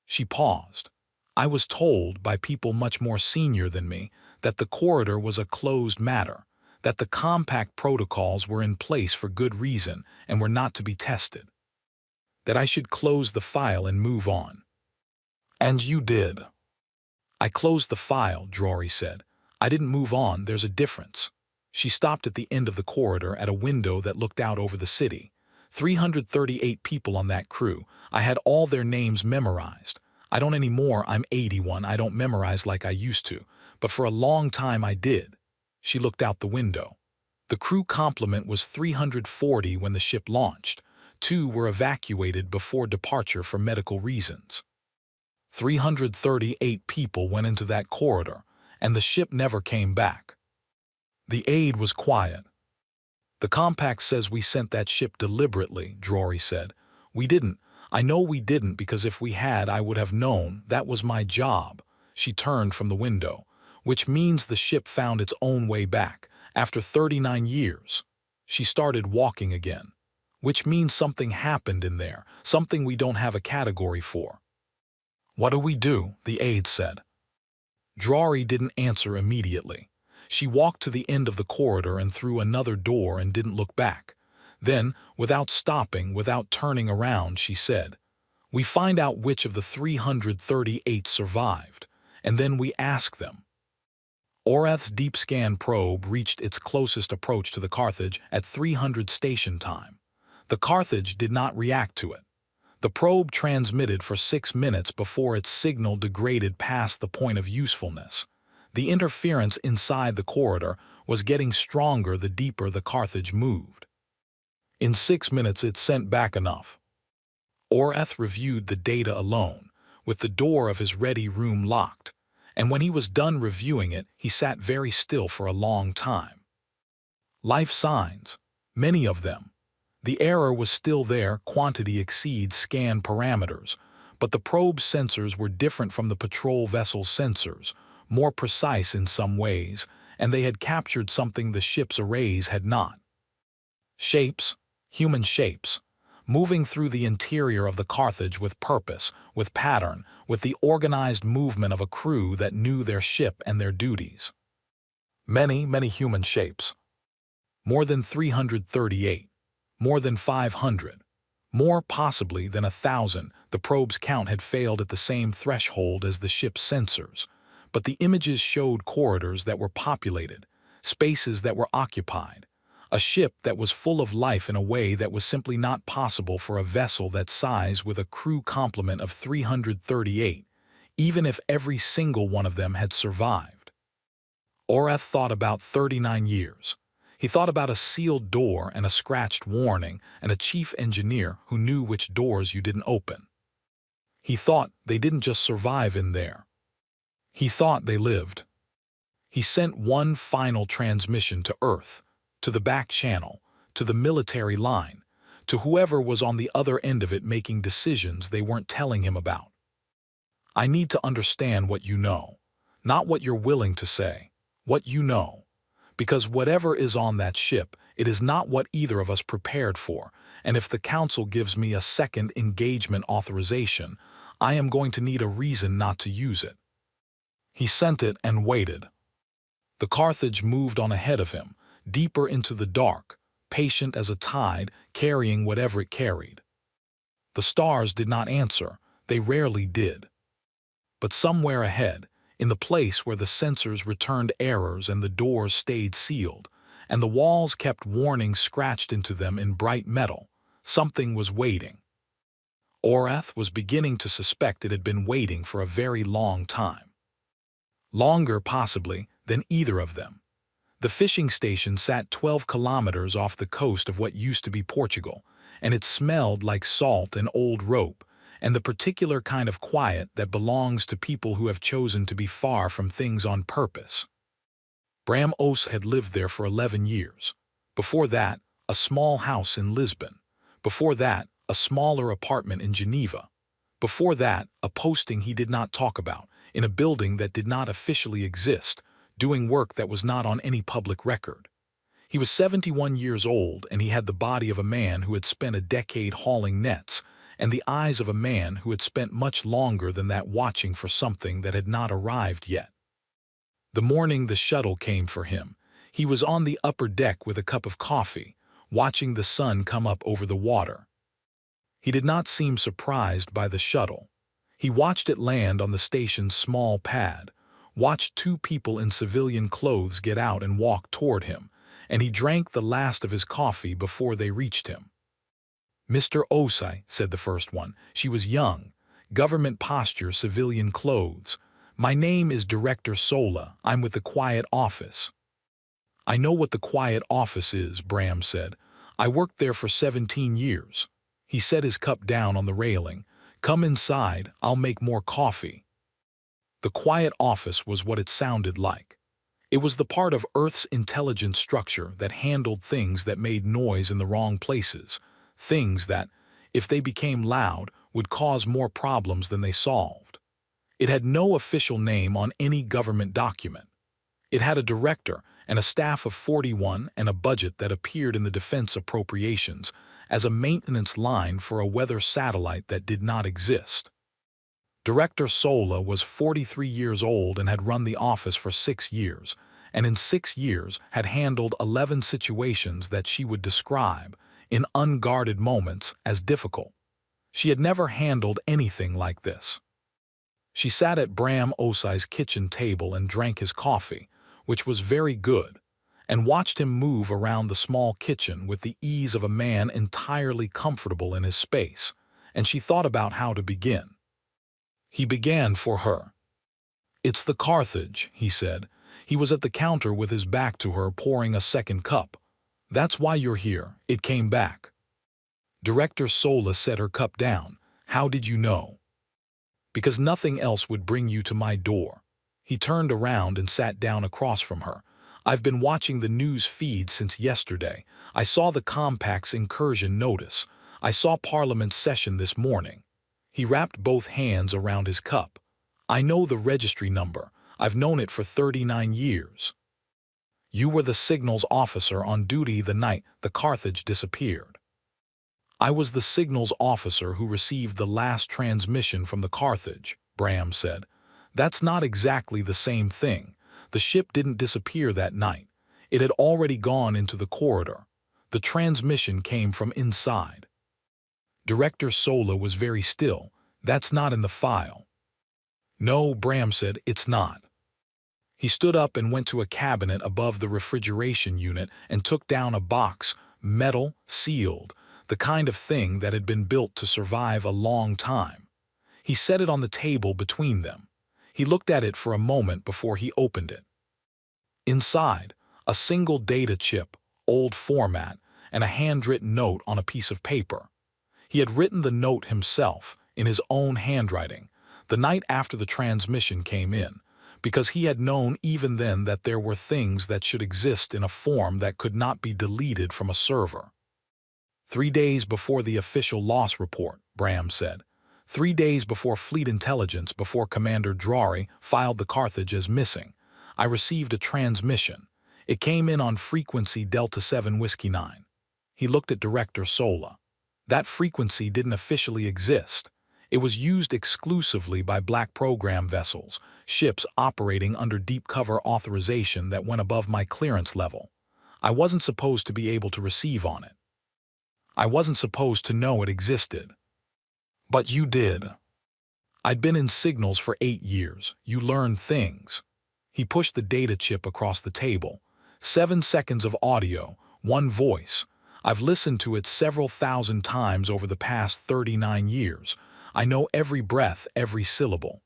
She paused. "I was told by people much more senior than me that the corridor was a closed matter, that the compact protocols were in place for good reason and were not to be tested. That I should close the file and move on." "And you did." "I closed the file," Drury said. "I didn't move on. There's a difference." She stopped at the end of the corridor at a window that looked out over the city. 338 people on that crew. I had all their names memorized. I don't anymore. I'm 81. I don't memorize like I used to, but for a long time I did. She looked out the window. The crew complement was 340 when the ship launched. 2 were evacuated before departure for medical reasons. 338 people went into that corridor, and the ship never came back. The aide was quiet. "The compact says we sent that ship deliberately," Drury said. "We didn't. I know we didn't, because if we had, I would have known. That was my job." She turned from the window. "Which means the ship found its own way back, after 39 years. She started walking again. "Which means something happened in there, something we don't have a category for." "What do we do?" the aide said. Drury didn't answer immediately. She walked to the end of the corridor and through another door and didn't look back. Then, without stopping, without turning around, she said, "We find out which of the 338 survived, and then we ask them." Orath's deep scan probe reached its closest approach to the Carthage at 300 station time. The Carthage did not react to it. The probe transmitted for 6 minutes before its signal degraded past the point of usefulness. The interference inside the corridor was getting stronger the deeper the Carthage moved. In 6 minutes it sent back enough. Orath reviewed the data alone, with the door of his ready room locked, and when he was done reviewing it, he sat very still for a long time. Life signs, many of them. The error was still there, quantity exceeds scan parameters, but the probe sensors were different from the patrol vessel's sensors, more precise in some ways, and they had captured something the ship's arrays had not. Shapes, human shapes, moving through the interior of the Carthage with purpose, with pattern, with the organized movement of a crew that knew their ship and their duties. Many, many human shapes. More than 338. More than 500. More possibly than 1,000. The probe's count had failed at the same threshold as the ship's sensors. but the images showed corridors that were populated, spaces that were occupied, a ship that was full of life in a way that was simply not possible for a vessel that size with a crew complement of 338, even if every single one of them had survived. Orath thought about 39 years. He thought about a sealed door and a scratched warning and a chief engineer who knew which doors you didn't open. He thought they didn't just survive in there. He thought they lived. He sent one final transmission to Earth, to the back channel, to the military line, to whoever was on the other end of it making decisions they weren't telling him about. I need to understand what you know, not what you're willing to say, what you know. Because whatever is on that ship, it is not what either of us prepared for, and if the Council gives me a second engagement authorization, I am going to need a reason not to use it. He sent it and waited. The Carthage moved on ahead of him, deeper into the dark, patient as a tide, carrying whatever it carried. The stars did not answer, they rarely did. But somewhere ahead, in the place where the sensors returned errors and the doors stayed sealed, and the walls kept warnings scratched into them in bright metal, something was waiting. Orath was beginning to suspect it had been waiting for a very long time. Longer, possibly, than either of them. The fishing station sat 12 kilometers off the coast of what used to be Portugal, and it smelled like salt and old rope, and the particular kind of quiet that belongs to people who have chosen to be far from things on purpose. Bram Os had lived there for 11 years. Before that, a small house in Lisbon. Before that, a smaller apartment in Geneva. Before that, a posting he did not talk about, in a building that did not officially exist, doing work that was not on any public record. He was 71 years old, and he had the body of a man who had spent a decade hauling nets, and the eyes of a man who had spent much longer than that watching for something that had not arrived yet. The morning the shuttle came for him, he was on the upper deck with a cup of coffee, watching the sun come up over the water. He did not seem surprised by the shuttle. He watched it land on the station's small pad, watched two people in civilian clothes get out and walk toward him, and he drank the last of his coffee before they reached him. "Mr. Osai," said the first one. She was young, government posture, civilian clothes. "My name is Director Sola. I'm with the Quiet Office." "I know what the Quiet Office is," Bram said. "I worked there for 17 years. He set his cup down on the railing. "Come inside, I'll make more coffee." The Quiet Office was what it sounded like. It was the part of Earth's intelligence structure that handled things that made noise in the wrong places, things that, if they became loud, would cause more problems than they solved. It had no official name on any government document. It had a director and a staff of 41 and a budget that appeared in the defense appropriations as a maintenance line for a weather satellite that did not exist. Director Sola was 43 years old and had run the office for 6 years, and in 6 years had handled 11 situations that she would describe, in unguarded moments, as difficult. She had never handled anything like this. She sat at Bram Osai's kitchen table and drank his coffee, which was very good, and watched him move around the small kitchen with the ease of a man entirely comfortable in his space, and she thought about how to begin. He began for her. "It's the Carthage," he said. He was at the counter with his back to her, pouring a second cup. "That's why you're here. It came back." Director Sola set her cup down. "How did you know?" "Because nothing else would bring you to my door." He turned around and sat down across from her. "I've been watching the news feed since yesterday. I saw the Compact's incursion notice. I saw Parliament's session this morning." He wrapped both hands around his cup. "I know the registry number. I've known it for 39 years. You were the signals officer on duty the night the Carthage disappeared." "I was the signals officer who received the last transmission from the Carthage," Bram said. "That's not exactly the same thing. The ship didn't disappear that night. It had already gone into the corridor. The transmission came from inside." Director Sola was very still. "That's not in the file." "No," Bram said, "it's not. He stood up and went to a cabinet above the refrigeration unit and took down a box, metal, sealed, the kind of thing that had been built to survive a long time. He set it on the table between them. He looked at it for a moment before he opened it. Inside, a single data chip, old format, and a handwritten note on a piece of paper. He had written the note himself, in his own handwriting, the night after the transmission came in, because he had known even then that there were things that should exist in a form that could not be deleted from a server. 3 days before the official loss report, Bram said. 3 days before Fleet Intelligence, before Commander Drury filed the Carthage as missing, I received a transmission. It came in on frequency Delta 7 Whiskey 9. He looked at Director Sola. That frequency didn't officially exist. It was used exclusively by black program vessels, ships operating under deep cover authorization that went above my clearance level. I wasn't supposed to be able to receive on it. I wasn't supposed to know it existed. But you did. I'd been in signals for 8 years. You learned things. He pushed the data chip across the table. 7 seconds of audio, one voice. I've listened to it several thousand times over the past 39 years. I know every breath, every syllable.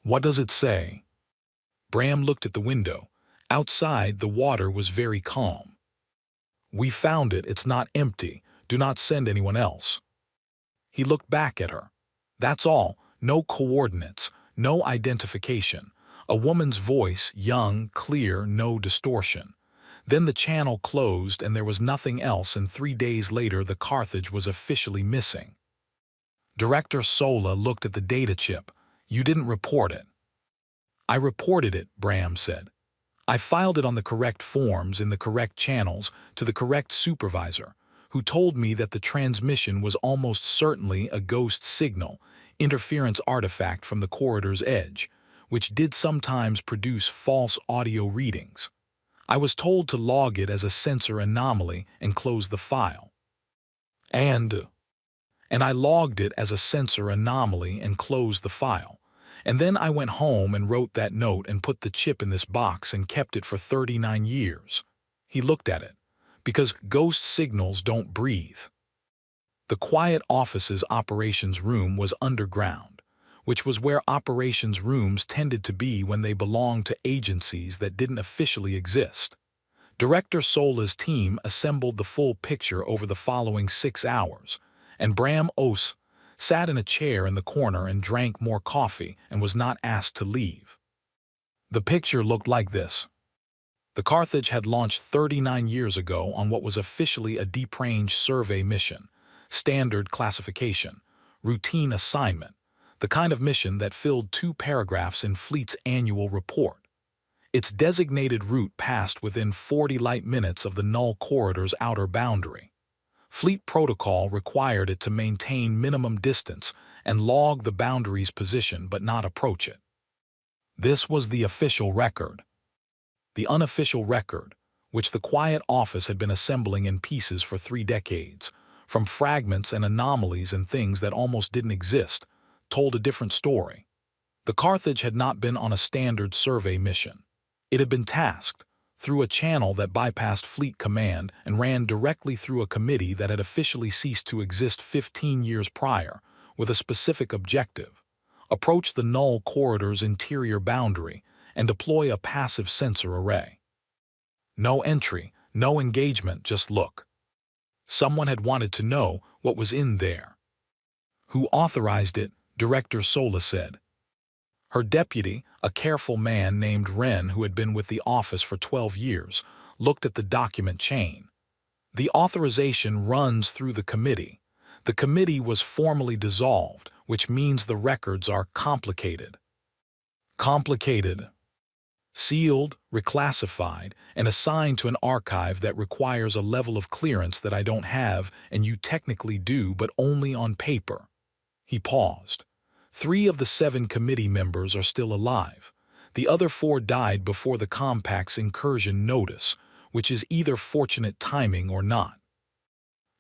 What does it say? Bram looked at the window. Outside, the water was very calm. We found it. It's not empty. Do not send anyone else. He looked back at her. That's all. No coordinates, no identification. A woman's voice, young, clear, no distortion. Then the channel closed and there was nothing else, and 3 days later the Carthage was officially missing. Director Sola looked at the data chip. You didn't report it. I reported it, Bram said. I filed it on the correct forms in the correct channels to the correct supervisor, who told me that the transmission was almost certainly a ghost signal, interference artifact from the corridor's edge, which did sometimes produce false audio readings. I was told to log it as a sensor anomaly and close the file. And I logged it as a sensor anomaly and closed the file. And then I went home and wrote that note and put the chip in this box and kept it for 39 years. He looked at it. Because ghost signals don't breathe. The quiet office's operations room was underground, which was where operations rooms tended to be when they belonged to agencies that didn't officially exist. Director Sola's team assembled the full picture over the following 6 hours, and Bram Ose sat in a chair in the corner and drank more coffee and was not asked to leave. The picture looked like this. The Carthage had launched 39 years ago on what was officially a deep range survey mission, standard classification, routine assignment, the kind of mission that filled 2 paragraphs in Fleet's annual report. Its designated route passed within 40 light minutes of the null corridor's outer boundary. Fleet protocol required it to maintain minimum distance and log the boundary's position but not approach it. This was the official record. The unofficial record, which the quiet office had been assembling in pieces for 3 decades, from fragments and anomalies and things that almost didn't exist, told a different story. The Carthage had not been on a standard survey mission. It had been tasked, through a channel that bypassed Fleet Command and ran directly through a committee that had officially ceased to exist 15 years prior, with a specific objective: approach the null corridor's interior boundary and deploy a passive sensor array. No entry, no engagement, just look. Someone had wanted to know what was in there. Who authorized it? Director Sola said. Her deputy, a careful man named Wren who had been with the office for 12 years, looked at the document chain. The authorization runs through the committee. The committee was formally dissolved, which means the records are complicated. Complicated. Sealed, reclassified, and assigned to an archive that requires a level of clearance that I don't have, and you technically do, but only on paper. He paused. 3 of the 7 committee members are still alive. The other 4 died before the Compact's incursion notice, which is either fortunate timing or not.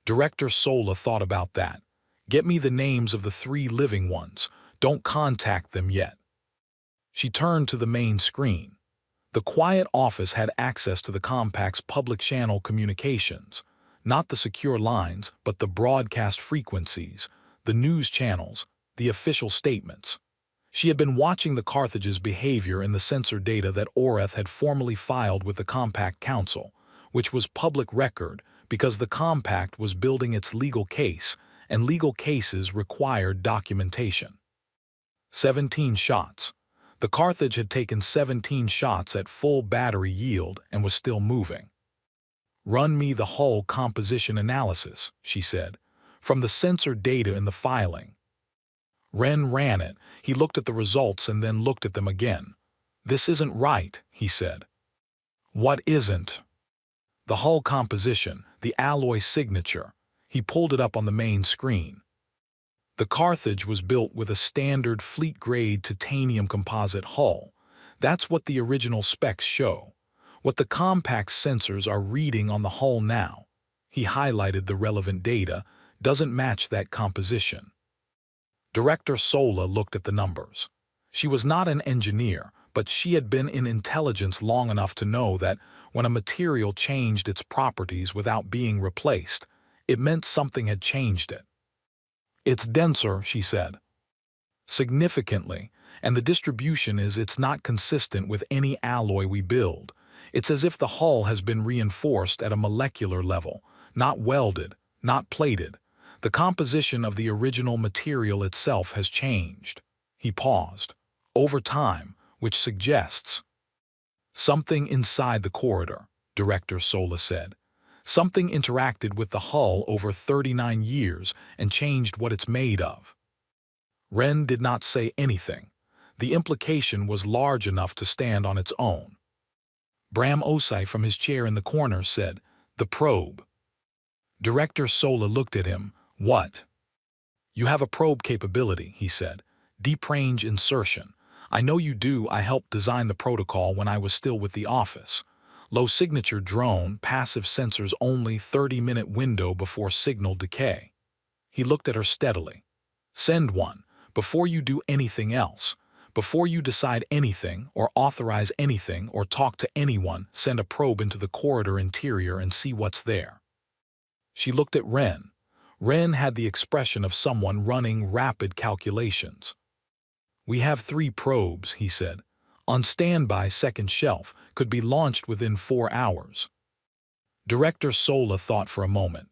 Director Sola thought about that. Get me the names of the 3 living ones. Don't contact them yet. She turned to the main screen. The quiet office had access to the compact's public channel communications, not the secure lines, but the broadcast frequencies, the news channels, the official statements. She had been watching the Carthage's behavior in the sensor data that Oreth had formally filed with the Compact Council, which was public record because the Compact was building its legal case, and legal cases required documentation. 17 shots. The Carthage had taken 17 shots at full battery yield and was still moving. "Run me the hull composition analysis," she said, "from the sensor data in the filing." Wren ran it. He looked at the results and then looked at them again. "This isn't right," he said. "What isn't?" "The hull composition, the alloy signature." He pulled it up on the main screen. The Carthage was built with a standard fleet-grade titanium composite hull. That's what the original specs show. What the Compact sensors are reading on the hull now, he highlighted the relevant data, doesn't match that composition. Director Sola looked at the numbers. She was not an engineer, but she had been in intelligence long enough to know that when a material changed its properties without being replaced, it meant something had changed it. "It's denser," she said. "Significantly, and the distribution is it's not consistent with any alloy we build. It's as if the hull has been reinforced at a molecular level, not welded, not plated. The composition of the original material itself has changed." He paused. "Over time, which suggests—" "Something inside the corridor," Director Sola said. "Something interacted with the hull over 39 years and changed what it's made of." Wren did not say anything. The implication was large enough to stand on its own. Bram Osai from his chair in the corner said, "The probe." Director Sola looked at him. "What?" "You have a probe capability," he said. "Deep range insertion. I know you do. I helped design the protocol when I was still with the office. Low signature drone, passive sensors only, 30-minute window before signal decay." He looked at her steadily. "Send one, before you do anything else. Before you decide anything, or authorize anything, or talk to anyone, send a probe into the corridor interior and see what's there." She looked at Wren. Wren had the expression of someone running rapid calculations. "We have 3 probes," he said. "On standby, second shelf, could be launched within 4 hours." Director Sola thought for a moment.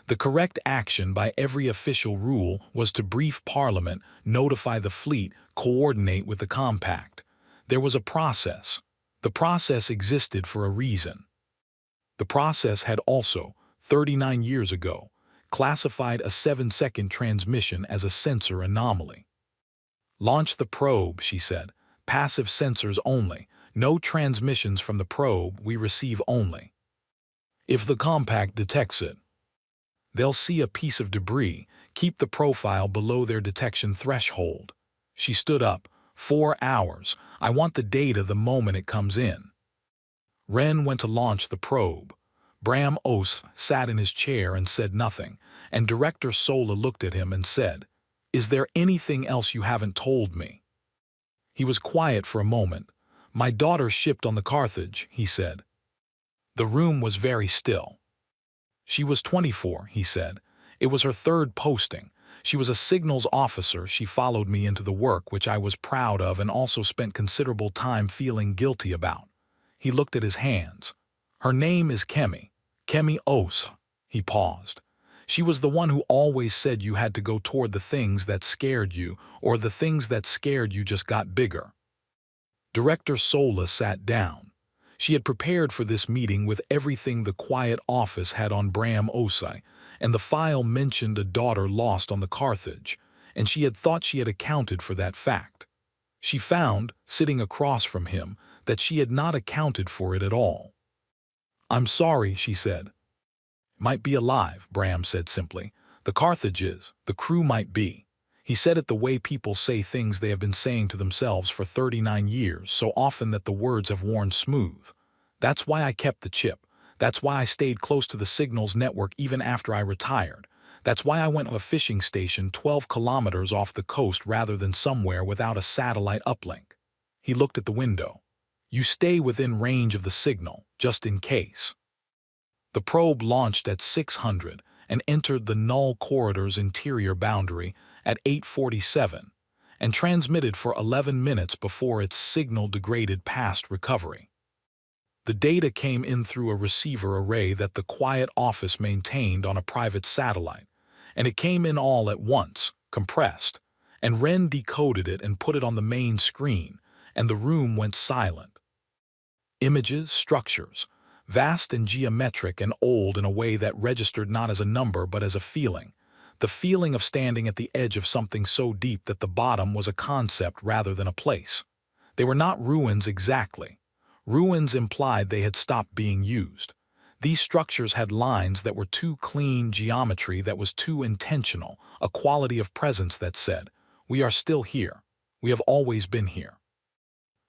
The correct action by every official rule was to brief Parliament, notify the fleet, coordinate with the Compact. There was a process. The process existed for a reason. The process had also, 39 years ago, classified a 7-second transmission as a sensor anomaly. "Launch the probe," she said. "Passive sensors only. No transmissions from the probe, we receive only. If the Compact detects it, they'll see a piece of debris. Keep the profile below their detection threshold." She stood up. 4 hours. I want the data the moment it comes in." Wren went to launch the probe. Bram Os sat in his chair and said nothing, and Director Sola looked at him and said, "Is there anything else you haven't told me?" He was quiet for a moment. "My daughter shipped on the Carthage," he said. The room was very still. "She was 24, he said. "It was her 3rd posting. She was a signals officer. She followed me into the work, which I was proud of and also spent considerable time feeling guilty about." He looked at his hands. "Her name is Kemi Os." He paused. "She was the one who always said you had to go toward the things that scared you, or the things that scared you just got bigger." Director Sola sat down. She had prepared for this meeting with everything the quiet office had on Bram Osai, and the file mentioned a daughter lost on the Carthage, and she had thought she had accounted for that fact. She found, sitting across from him, that she had not accounted for it at all. "I'm sorry," she said. "Might be alive," Bram said simply. "The Carthage is. The crew might be." He said it the way people say things they have been saying to themselves for 39 years, so often that the words have worn smooth. "That's why I kept the chip. That's why I stayed close to the signals network even after I retired. That's why I went to a fishing station 12 kilometers off the coast rather than somewhere without a satellite uplink." He looked at the window. You stay within range of the signal, just in case. The probe launched at 600 and entered the null corridor's interior boundary at 8:47 and transmitted for 11 minutes before its signal degraded past recovery. The data came in through a receiver array that the quiet office maintained on a private satellite, and it came in all at once, compressed, and Ren decoded it and put it on the main screen, and the room went silent. Images, structures, vast and geometric and old in a way that registered not as a number but as a feeling, the feeling of standing at the edge of something so deep that the bottom was a concept rather than a place. They were not ruins exactly. Ruins implied they had stopped being used. These structures had lines that were too clean, geometry that was too intentional, a quality of presence that said, "We are still here. We have always been here."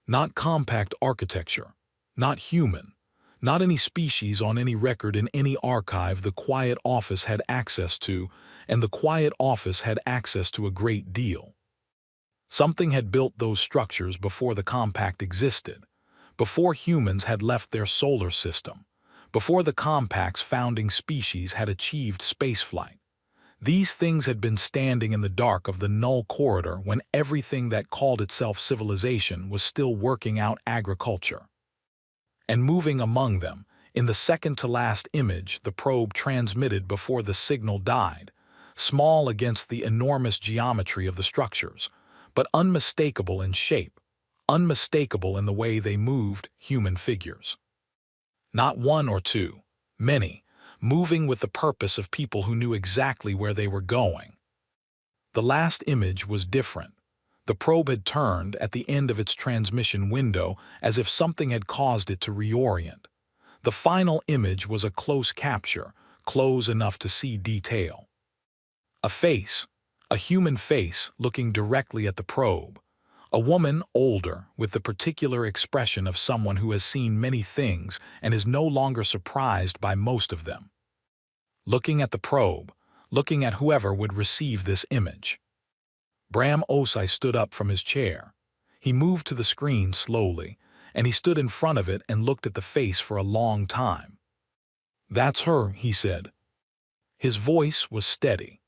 Not compact architecture, not human, not any species on any record in any archive the quiet office had access to, and the quiet office had access to a great deal. Something had built those structures before the compact existed, before humans had left their solar system, before the compact's founding species had achieved spaceflight. These things had been standing in the dark of the null corridor when everything that called itself civilization was still working out agriculture. And moving among them, in the second-to-last image the probe transmitted before the signal died, small against the enormous geometry of the structures, but unmistakable in shape, unmistakable in the way they moved, human figures. Not one or two, many, moving with the purpose of people who knew exactly where they were going. The last image was different. The probe had turned at the end of its transmission window as if something had caused it to reorient. The final image was a close capture, close enough to see detail. A face, a human face looking directly at the probe. A woman older, with the particular expression of someone who has seen many things and is no longer surprised by most of them. Looking at the probe, looking at whoever would receive this image. Bram Osai stood up from his chair. He moved to the screen slowly, and he stood in front of it and looked at the face for a long time. "That's her," he said. His voice was steady.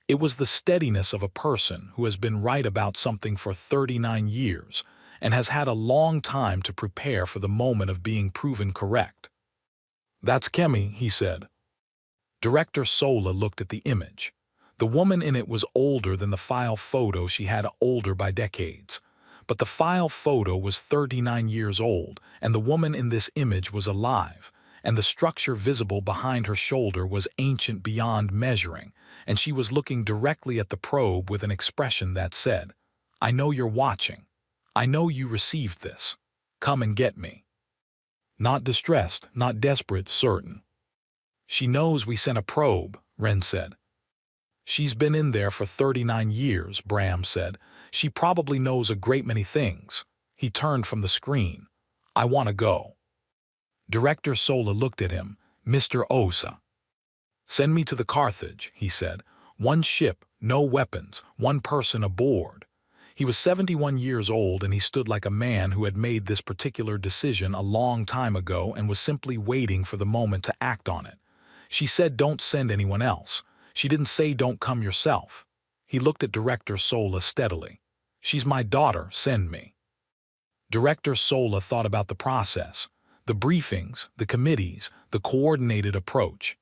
It was the steadiness of a person who has been right about something for 39 years and has had a long time to prepare for the moment of being proven correct. "That's Kemi," he said. Director Sola looked at the image. The woman in it was older than the file photo she had, older by decades. But the file photo was 39 years old, and the woman in this image was alive, and the structure visible behind her shoulder was ancient beyond measuring, and she was looking directly at the probe with an expression that said, "I know you're watching. I know you received this. Come and get me." Not distressed, not desperate, certain. "She knows we sent a probe," Ren said. "She's been in there for 39 years, Bram said. "She probably knows a great many things." He turned from the screen. "I want to go." Director Sola looked at him. "Mr. Osa." "Send me to the Carthage," he said. "One ship, no weapons, one person aboard." He was 71 years old, and he stood like a man who had made this particular decision a long time ago and was simply waiting for the moment to act on it. "She said don't send anyone else. She didn't say don't come yourself." He looked at Director Sola steadily. "She's my daughter, send me." Director Sola thought about the process, the briefings, the committees, the coordinated approach.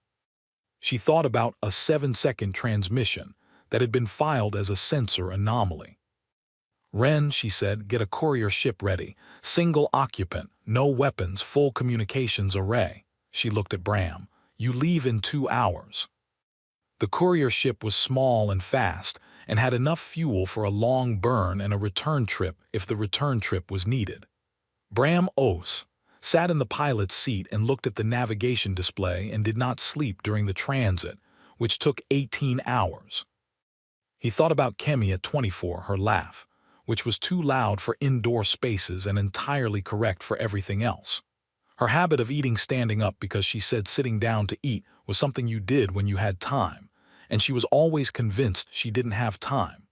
She thought about a 7-second transmission that had been filed as a sensor anomaly. "Ren," she said, "get a courier ship ready. Single occupant, no weapons, full communications array." She looked at Bram. "You leave in 2 hours." The courier ship was small and fast, and had enough fuel for a long burn and a return trip if the return trip was needed. Bram Os sat in the pilot's seat and looked at the navigation display and did not sleep during the transit, which took 18 hours. He thought about Kemi at 24, her laugh, which was too loud for indoor spaces and entirely correct for everything else. Her habit of eating standing up because she said sitting down to eat was something you did when you had time, and she was always convinced she didn't have time.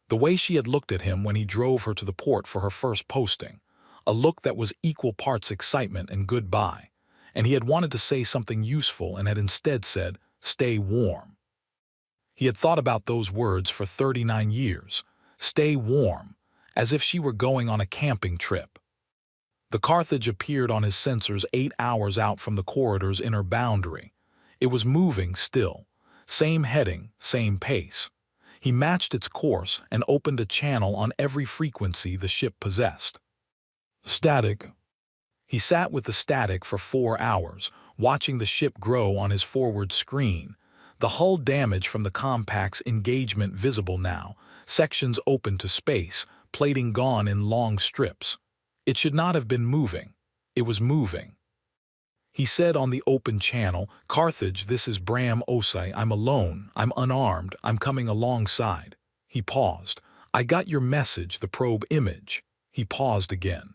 The way she had looked at him when he drove her to the port for her first posting, a look that was equal parts excitement and goodbye, and he had wanted to say something useful and had instead said, "Stay warm." He had thought about those words for 39 years, "Stay warm," as if she were going on a camping trip. The Carthage appeared on his sensors 8 hours out from the corridor's inner boundary. It was moving still. Same heading, same pace. He matched its course and opened a channel on every frequency the ship possessed. Static. He sat with the static for 4 hours, watching the ship grow on his forward screen. The hull damage from the compact's engagement visible now, sections open to space, plating gone in long strips. It should not have been moving. It was moving. He said on the open channel, "Carthage, this is Bram Osai. I'm alone. I'm unarmed. I'm coming alongside." He paused. "I got your message, the probe image." He paused again.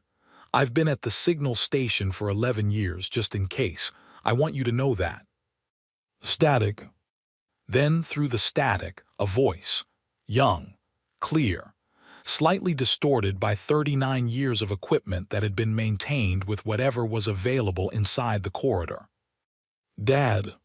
"I've been at the signal station for 11 years, just in case. I want you to know that." Static. Then, through the static, a voice. Young. Clear. Slightly distorted by 39 years of equipment that had been maintained with whatever was available inside the corridor. "Dad."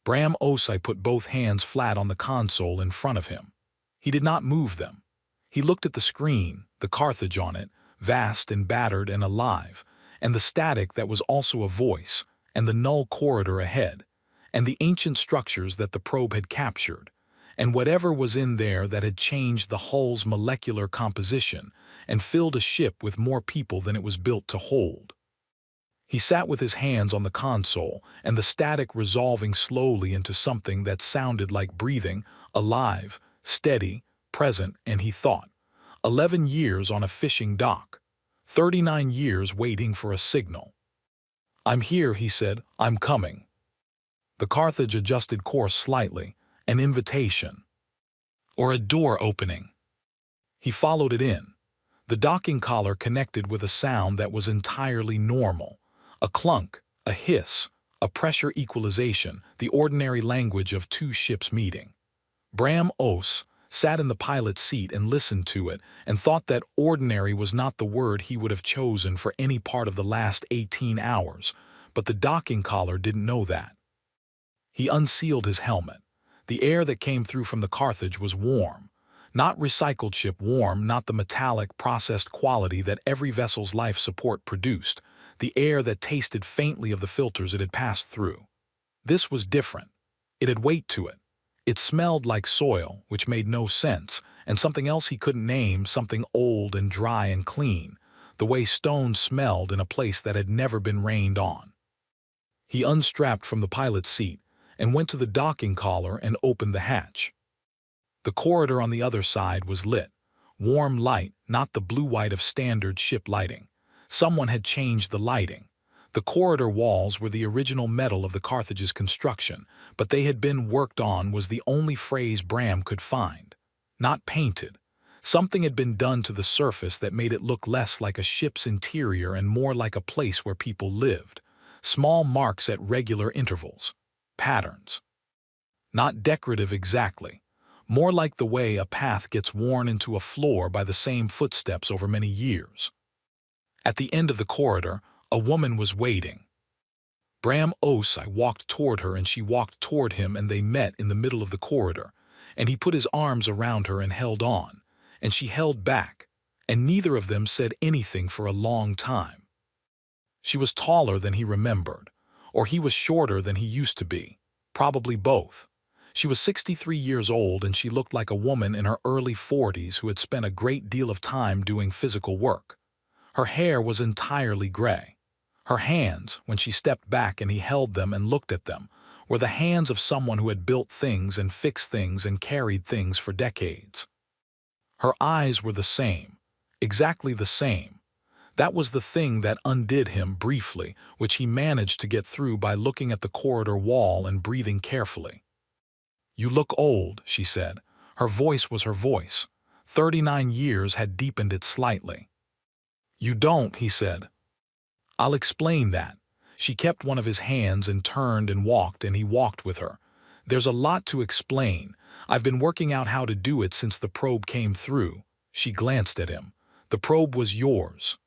Bram Osai put both hands flat on the console in front of him. He did not move them. He looked at the screen, the Carthage on it, vast and battered and alive, and the static that was also a voice, and the null corridor ahead, and the ancient structures that the probe had captured, and whatever was in there that had changed the hull's molecular composition and filled a ship with more people than it was built to hold. He sat with his hands on the console and the static resolving slowly into something that sounded like breathing, alive, steady, present, and he thought, 11 years on a fishing dock, 39 years waiting for a signal. "I'm here," he said. "I'm coming." The Carthage adjusted course slightly. An invitation. Or a door opening. He followed it in. The docking collar connected with a sound that was entirely normal. A clunk, a hiss, a pressure equalization, the ordinary language of two ships meeting. Bram Os sat in the pilot's seat and listened to it and thought that ordinary was not the word he would have chosen for any part of the last 18 hours, but the docking collar didn't know that. He unsealed his helmet. The air that came through from the Carthage was warm. Not recycled ship warm, not the metallic, processed quality that every vessel's life support produced, the air that tasted faintly of the filters it had passed through. This was different. It had weight to it. It smelled like soil, which made no sense, and something else he couldn't name, something old and dry and clean, the way stone smelled in a place that had never been rained on. He unstrapped from the pilot's seat and went to the docking collar and opened the hatch. The corridor on the other side was lit. Warm light, not the blue-white of standard ship lighting. Someone had changed the lighting. The corridor walls were the original metal of the Carthage's construction, but they had been worked on was the only phrase Bram could find. Not painted. Something had been done to the surface that made it look less like a ship's interior and more like a place where people lived. Small marks at regular intervals. Patterns. Not decorative exactly. More like the way a path gets worn into a floor by the same footsteps over many years. At the end of the corridor, a woman was waiting. Bram Osai walked toward her and she walked toward him and they met in the middle of the corridor, and he put his arms around her and held on, and she held back, and neither of them said anything for a long time. She was taller than he remembered, or he was shorter than he used to be, probably both. She was 63 years old and she looked like a woman in her early 40s who had spent a great deal of time doing physical work. Her hair was entirely gray. Her hands, when she stepped back and he held them and looked at them, were the hands of someone who had built things and fixed things and carried things for decades. Her eyes were the same, exactly the same. That was the thing that undid him briefly, which he managed to get through by looking at the corridor wall and breathing carefully. "You look old," she said. Her voice was her voice. 39 years had deepened it slightly. "You don't," he said. "I'll explain that." She kept one of his hands and turned and he walked with her. "There's a lot to explain. I've been working out how to do it since the probe came through." She glanced at him. "The probe was yours."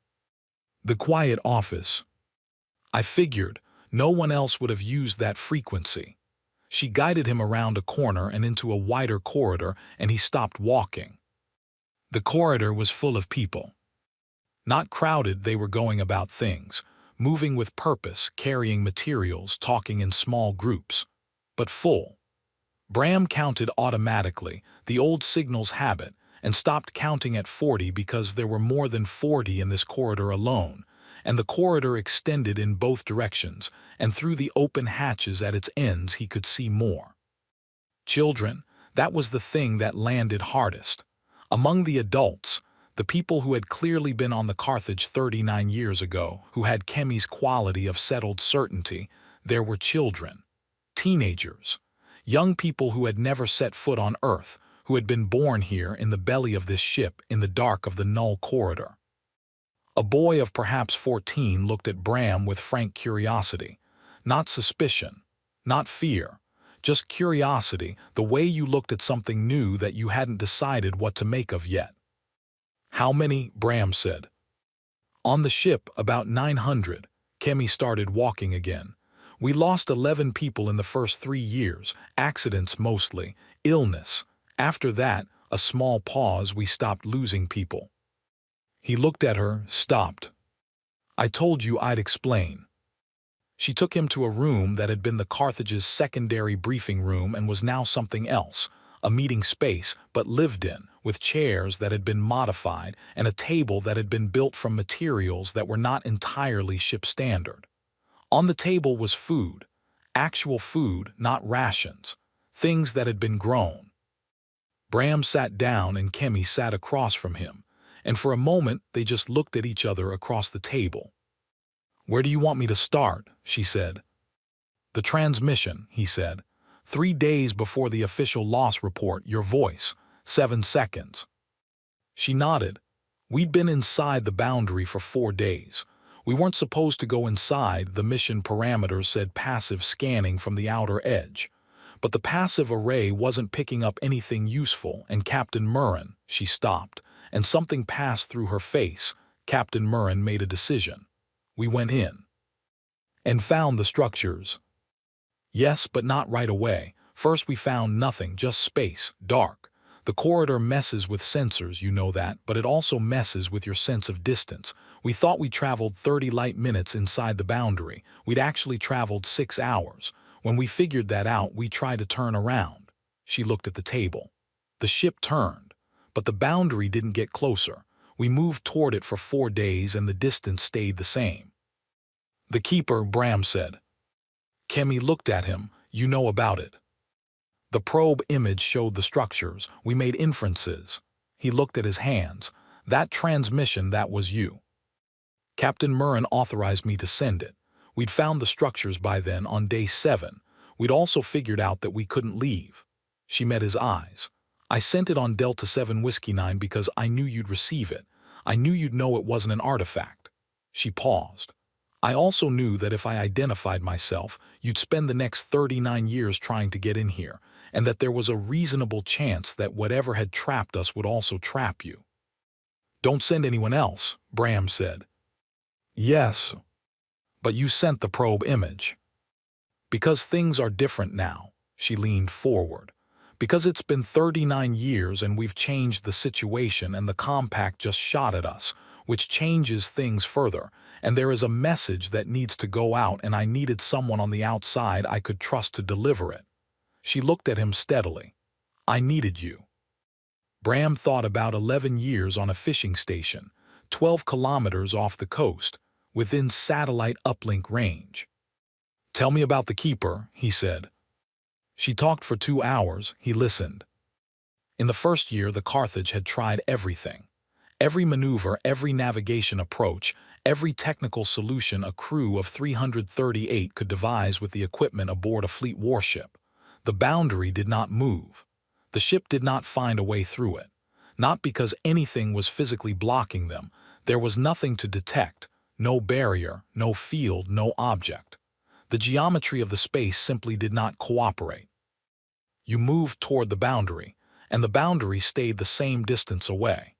The quiet office. I figured no one else would have used that frequency. She guided him around a corner and into a wider corridor, and he stopped walking. The corridor was full of people. Not crowded, they were going about things, moving with purpose, carrying materials, talking in small groups. But full. Bram counted automatically, the old signals habit, and stopped counting at 40 because there were more than 40 in this corridor alone, and the corridor extended in both directions, and through the open hatches at its ends he could see more. Children, that was the thing that landed hardest. Among the adults, the people who had clearly been on the Carthage 39 years ago, who had Kemi's quality of settled certainty, there were children, teenagers, young people who had never set foot on Earth, who had been born here in the belly of this ship in the dark of the null corridor. A boy of perhaps 14 looked at Bram with frank curiosity, not suspicion, not fear, just curiosity, the way you looked at something new that you hadn't decided what to make of yet. How many? Bram said. On the ship, about 900. Kemi started walking again. We lost 11 people in the first 3 years, accidents mostly, illness. After that, a small pause, we stopped losing people. He looked at her, stopped. I told you I'd explain. She took him to a room that had been the Carthage's secondary briefing room and was now something else, a meeting space, but lived in, with chairs that had been modified and a table that had been built from materials that were not entirely ship standard. On the table was food, actual food, not rations, things that had been grown. Bram sat down and Kemi sat across from him, and for a moment they just looked at each other across the table. Where do you want me to start? She said. The transmission, he said. 3 days before the official loss report, your voice, 7 seconds. She nodded. We'd been inside the boundary for 4 days. We weren't supposed to go inside, the mission parameters said passive scanning from the outer edge. But the passive array wasn't picking up anything useful, and Captain Murren, she stopped, and something passed through her face. Captain Murren made a decision. We went in. And found the structures. Yes, but not right away. First we found nothing, just space, dark. The corridor messes with sensors, you know that, but it also messes with your sense of distance. We thought we traveled 30 light minutes inside the boundary. We'd actually traveled 6 hours. When we figured that out, we tried to turn around. She looked at the table. The ship turned, but the boundary didn't get closer. We moved toward it for 4 days and the distance stayed the same. The keeper, Bram said. Kemi looked at him. You know about it. The probe image showed the structures. We made inferences. He looked at his hands. That transmission, that was you. Captain Murren authorized me to send it. We'd found the structures by then on day 7. We'd also figured out that we couldn't leave. She met his eyes. I sent it on Delta 7 Whiskey 9 because I knew you'd receive it. I knew you'd know it wasn't an artifact. She paused. I also knew that if I identified myself, you'd spend the next 39 years trying to get in here, and that there was a reasonable chance that whatever had trapped us would also trap you. Don't send anyone else, Bram said. Yes. But you sent the probe image. Because things are different now, she leaned forward. Because it's been 39 years and we've changed the situation and the compact just shot at us, which changes things further, and there is a message that needs to go out and I needed someone on the outside I could trust to deliver it. She looked at him steadily. I needed you. Bram thought about 11 years on a fishing station, 12 kilometers off the coast, within satellite uplink range. Tell me about the keeper, he said. She talked for 2 hours, he listened. In the first year, the Carthage had tried everything. Every maneuver, every navigation approach, every technical solution a crew of 338 could devise with the equipment aboard a fleet warship. The boundary did not move. The ship did not find a way through it. Not because anything was physically blocking them. There was nothing to detect, no barrier, no field, no object. The geometry of the space simply did not cooperate. You moved toward the boundary, and the boundary stayed the same distance away.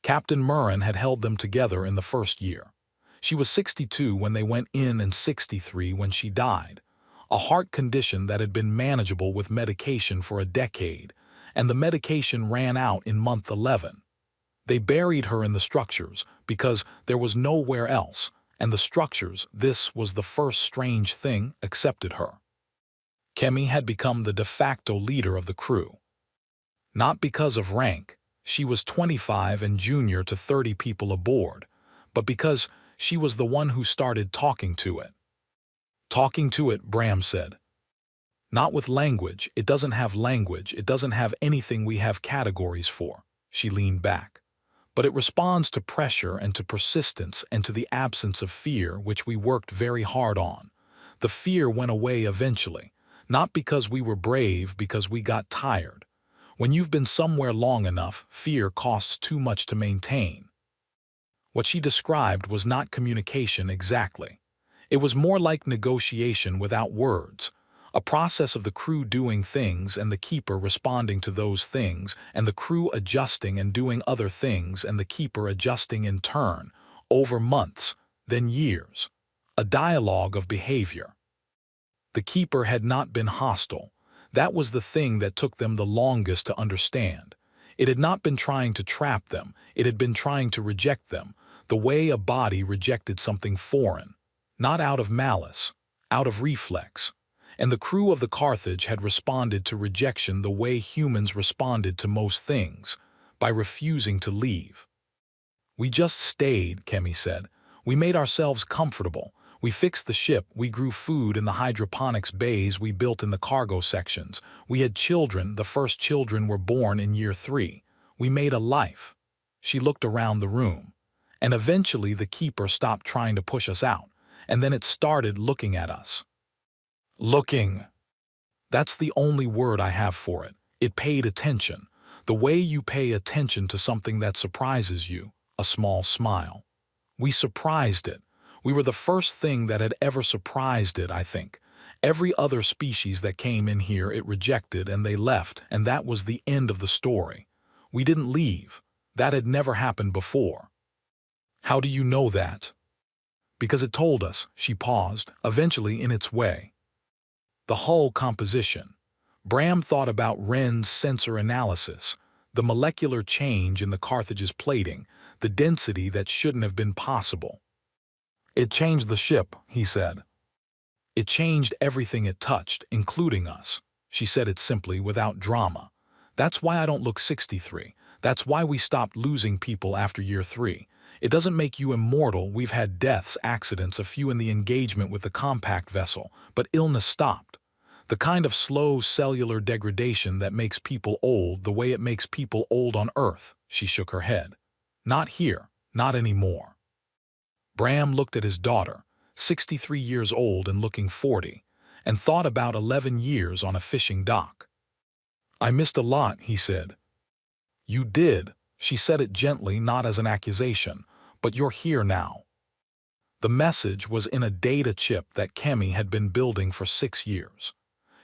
Captain Murren had held them together in the first year. She was 62 when they went in and 63 when she died. A heart condition that had been manageable with medication for a decade, and the medication ran out in month 11. They buried her in the structures because there was nowhere else, and the structures, this was the first strange thing, accepted her. Kemi had become the de facto leader of the crew. Not because of rank, she was 25 and junior to 30 people aboard, but because she was the one who started talking to it. Talking to it, Bram said. Not with language, it doesn't have language, it doesn't have anything we have categories for. She leaned back. But it responds to pressure and to persistence and to the absence of fear, which we worked very hard on. The fear went away eventually, not because we were brave, because we got tired. When you've been somewhere long enough, fear costs too much to maintain. What she described was not communication exactly. It was more like negotiation without words, a process of the crew doing things and the keeper responding to those things, and the crew adjusting and doing other things and the keeper adjusting in turn, over months, then years. A dialogue of behavior. The keeper had not been hostile. That was the thing that took them the longest to understand. It had not been trying to trap them, it had been trying to reject them, the way a body rejected something foreign. Not out of malice, out of reflex. And the crew of the Carthage had responded to rejection the way humans responded to most things, by refusing to leave. We just stayed, Kemi said. We made ourselves comfortable. We fixed the ship, we grew food in the hydroponics bays we built in the cargo sections. We had children, the first children were born in year 3. We made a life. She looked around the room. And eventually the keeper stopped trying to push us out, and then it started looking at us. Looking. That's the only word I have for it. It paid attention. The way you pay attention to something that surprises you, a small smile. We surprised it. We were the first thing that had ever surprised it, I think. Every other species that came in here it rejected and they left, and that was the end of the story. We didn't leave. That had never happened before. How do you know that? Because it told us, she paused, eventually in its way. The hull composition. Bram thought about Wren's sensor analysis, the molecular change in the Carthage's plating, the density that shouldn't have been possible. It changed the ship, he said. It changed everything it touched, including us. She said it simply, without drama. That's why I don't look 63. That's why we stopped losing people after year 3. It doesn't make you immortal. We've had deaths, accidents, a few in the engagement with the compact vessel, but illness stopped. The kind of slow cellular degradation that makes people old the way it makes people old on Earth. She shook her head. Not here, not anymore. Bram looked at his daughter, 63 years old and looking 40, and thought about 11 years on a fishing dock. I missed a lot, he said. You did. She said it gently, not as an accusation, but you're here now. The message was in a data chip that Kemi had been building for 6 years.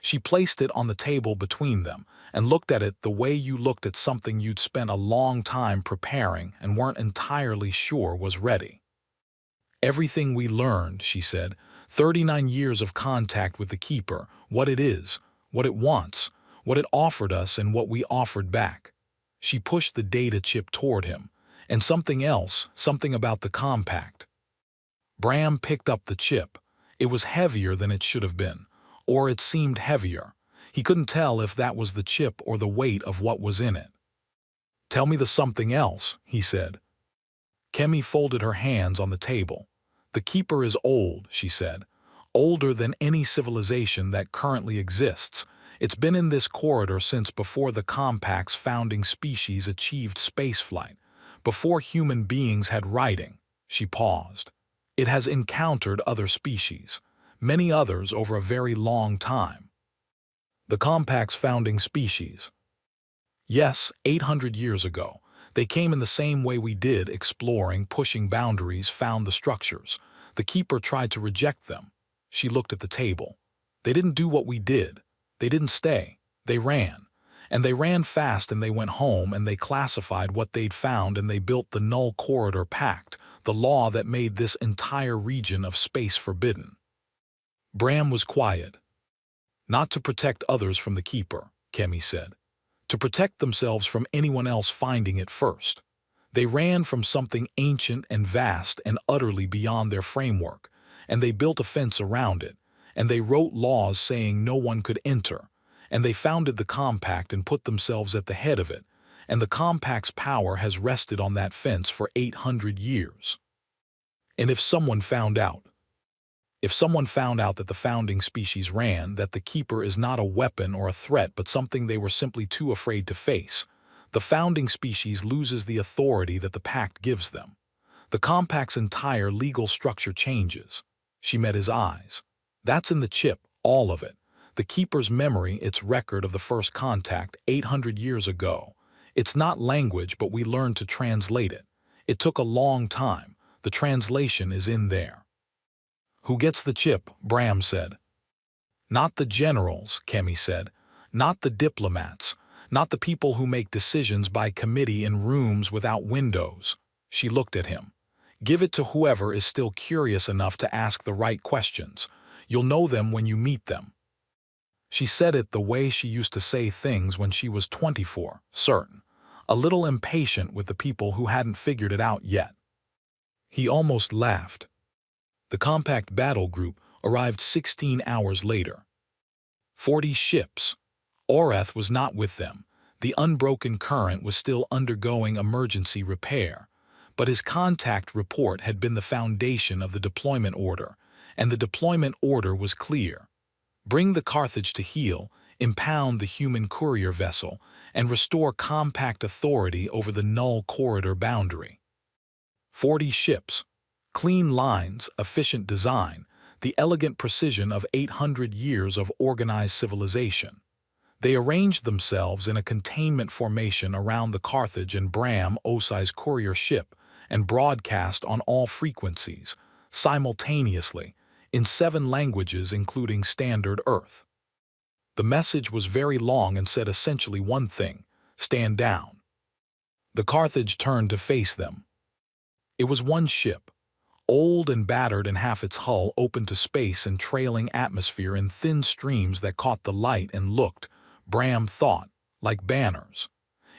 She placed it on the table between them and looked at it the way you looked at something you'd spent a long time preparing and weren't entirely sure was ready. Everything we learned, she said, 39 years of contact with the Keeper, what it is, what it wants, what it offered us and what we offered back. She pushed the data chip toward him, and something else, something about the compact. Bram picked up the chip. It was heavier than it should have been, or it seemed heavier. He couldn't tell if that was the chip or the weight of what was in it. Tell me the something else, he said. Kemi folded her hands on the table. The Keeper is old, she said. Older than any civilization that currently exists. It's been in this corridor since before the Compact's founding species achieved spaceflight, before human beings had writing. She paused. It has encountered other species, many others over a very long time. The Compact's founding species. Yes, 800 years ago. They came in the same way we did, exploring, pushing boundaries, found the structures. The Keeper tried to reject them. She looked at the table. They didn't do what we did. They didn't stay. They ran. And they ran fast and they went home and they classified what they'd found and they built the Null Corridor Pact, the law that made this entire region of space forbidden. Bram was quiet. Not to protect others from the Keeper, Kemi said. To protect themselves from anyone else finding it first. They ran from something ancient and vast and utterly beyond their framework, and they built a fence around it, and they wrote laws saying no one could enter, and they founded the Compact and put themselves at the head of it, and the Compact's power has rested on that fence for 800 years. And if someone found out that the founding species ran, that the Keeper is not a weapon or a threat but something they were simply too afraid to face, the founding species loses the authority that the Pact gives them. The Compact's entire legal structure changes. She met his eyes. That's in the chip, all of it. The Keeper's memory, its record of the first contact 800 years ago. It's not language, but we learned to translate it. It took a long time. The translation is in there. Who gets the chip? Bram said. Not the generals, Kemi said. Not the diplomats. Not the people who make decisions by committee in rooms without windows. She looked at him. Give it to whoever is still curious enough to ask the right questions. You'll know them when you meet them. She said it the way she used to say things when she was 24, certain, a little impatient with the people who hadn't figured it out yet. He almost laughed. The Compact battle group arrived 16 hours later. 40 ships. Orath was not with them. The unbroken current was still undergoing emergency repair. But his contact report had been the foundation of the deployment order, and the deployment order was clear. Bring the Carthage to heel, impound the human courier vessel, and restore Compact authority over the Null Corridor boundary. 40 ships. Clean lines, efficient design, the elegant precision of 800 years of organized civilization. They arranged themselves in a containment formation around the Carthage and Bram Osai's courier ship and broadcast on all frequencies, simultaneously, in 7 languages including Standard Earth. The message was very long and said essentially one thing: stand down. The Carthage turned to face them. It was one ship, old and battered and half its hull open to space and trailing atmosphere in thin streams that caught the light and looked, Bram thought, like banners.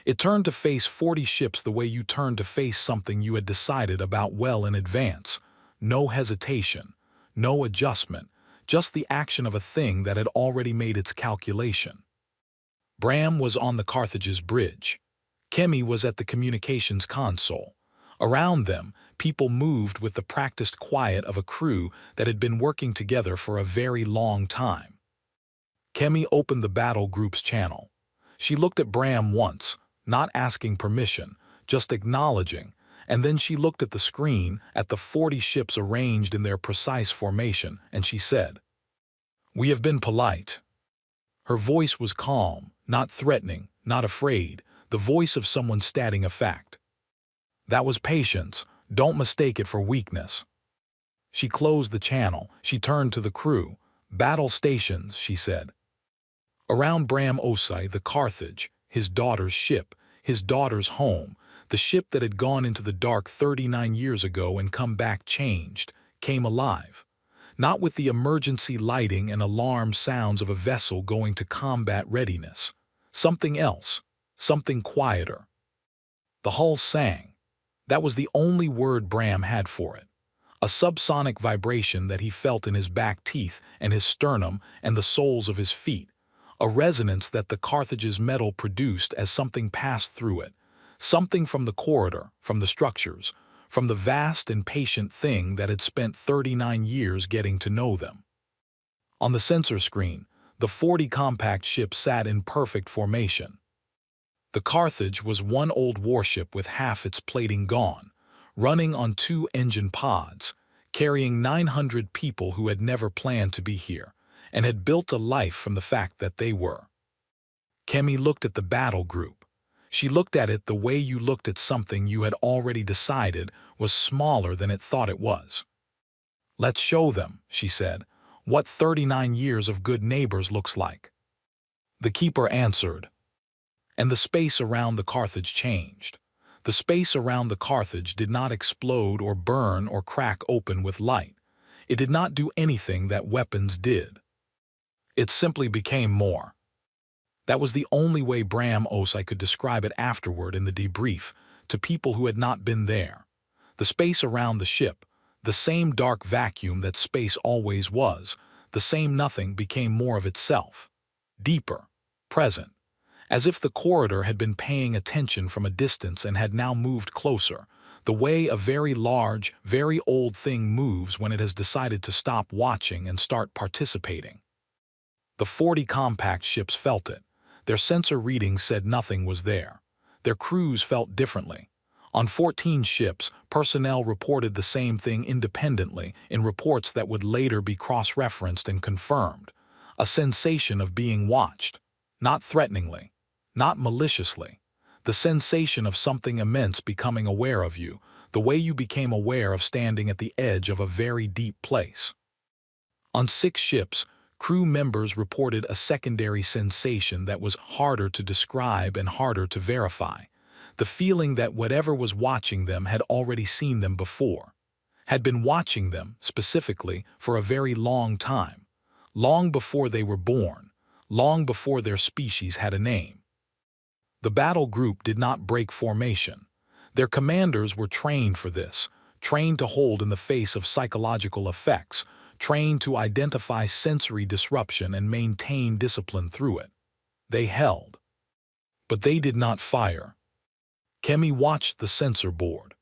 It turned to face 40 ships the way you turned to face something you had decided about well in advance. No hesitation, no adjustment, just the action of a thing that had already made its calculation. Bram was on the Carthage's bridge. Kemi was at the communications console. Around them, people moved with the practiced quiet of a crew that had been working together for a very long time. Kemi opened the battle group's channel. She looked at Bram once, not asking permission, just acknowledging, and then she looked at the screen, at the 40 ships arranged in their precise formation, and she said, "We have been polite." Her voice was calm, not threatening, not afraid, the voice of someone stating a fact. That was patience. Don't mistake it for weakness. She closed the channel. She turned to the crew. "Battle stations," she said. Around Bram Osai, the Carthage, his daughter's ship, his daughter's home, the ship that had gone into the dark 39 years ago and come back changed, came alive. Not with the emergency lighting and alarm sounds of a vessel going to combat readiness. Something else, something quieter. The hull sang. That was the only word Bram had for it. A subsonic vibration that he felt in his back teeth and his sternum and the soles of his feet. A resonance that the Carthage's metal produced as something passed through it. Something from the corridor, from the structures, from the vast and patient thing that had spent 39 years getting to know them. On the sensor screen, the 40 compact ships sat in perfect formation. The Carthage was one old warship with half its plating gone, running on 2 engine pods, carrying 900 people who had never planned to be here, and had built a life from the fact that they were. Kemi looked at the battle group. She looked at it the way you looked at something you had already decided was smaller than it thought it was. "Let's show them," she said, "what 39 years of good neighbors looks like." The keeper answered, and the space around the Carthage changed. The space around the Carthage did not explode or burn or crack open with light. It did not do anything that weapons did. It simply became more. That was the only way Bram Osei could describe it afterward in the debrief, to people who had not been there. The space around the ship, the same dark vacuum that space always was, the same nothing became more of itself. Deeper, present, as if the corridor had been paying attention from a distance and had now moved closer, the way a very large, very old thing moves when it has decided to stop watching and start participating. The 40 compact ships felt it. Their sensor readings said nothing was there. Their crews felt differently. On 14 ships, personnel reported the same thing independently in reports that would later be cross-referenced and confirmed. A sensation of being watched. Not threateningly. Not maliciously. The sensation of something immense becoming aware of you, the way you became aware of standing at the edge of a very deep place. On 6 ships, crew members reported a secondary sensation that was harder to describe and harder to verify. The feeling that whatever was watching them had already seen them before. Had been watching them, specifically, for a very long time. Long before they were born. Long before their species had a name. The battle group did not break formation. Their commanders were trained for this, trained to hold in the face of psychological effects, trained to identify sensory disruption and maintain discipline through it. They held. But they did not fire. Kemi watched the sensor board.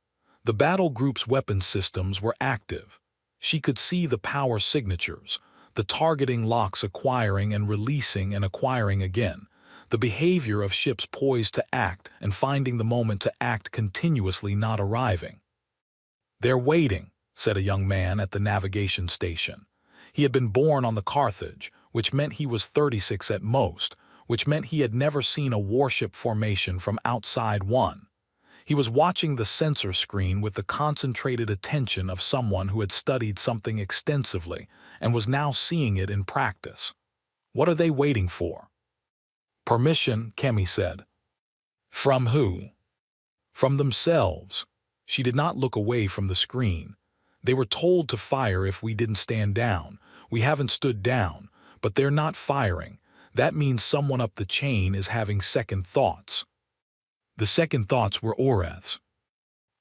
The battle group's weapon systems were active. She could see the power signatures, the targeting locks acquiring and releasing and acquiring again, the behavior of ships poised to act and finding the moment to act continuously not arriving. "They're waiting," said a young man at the navigation station. He had been born on the Carthage, which meant he was 36 at most, which meant he had never seen a warship formation from outside one. He was watching the sensor screen with the concentrated attention of someone who had studied something extensively and was now seeing it in practice. "What are they waiting for?" "Permission," Kemi said. "From who?" "From themselves." She did not look away from the screen. "They were told to fire if we didn't stand down. We haven't stood down, but they're not firing. That means someone up the chain is having second thoughts." The second thoughts were Orath's.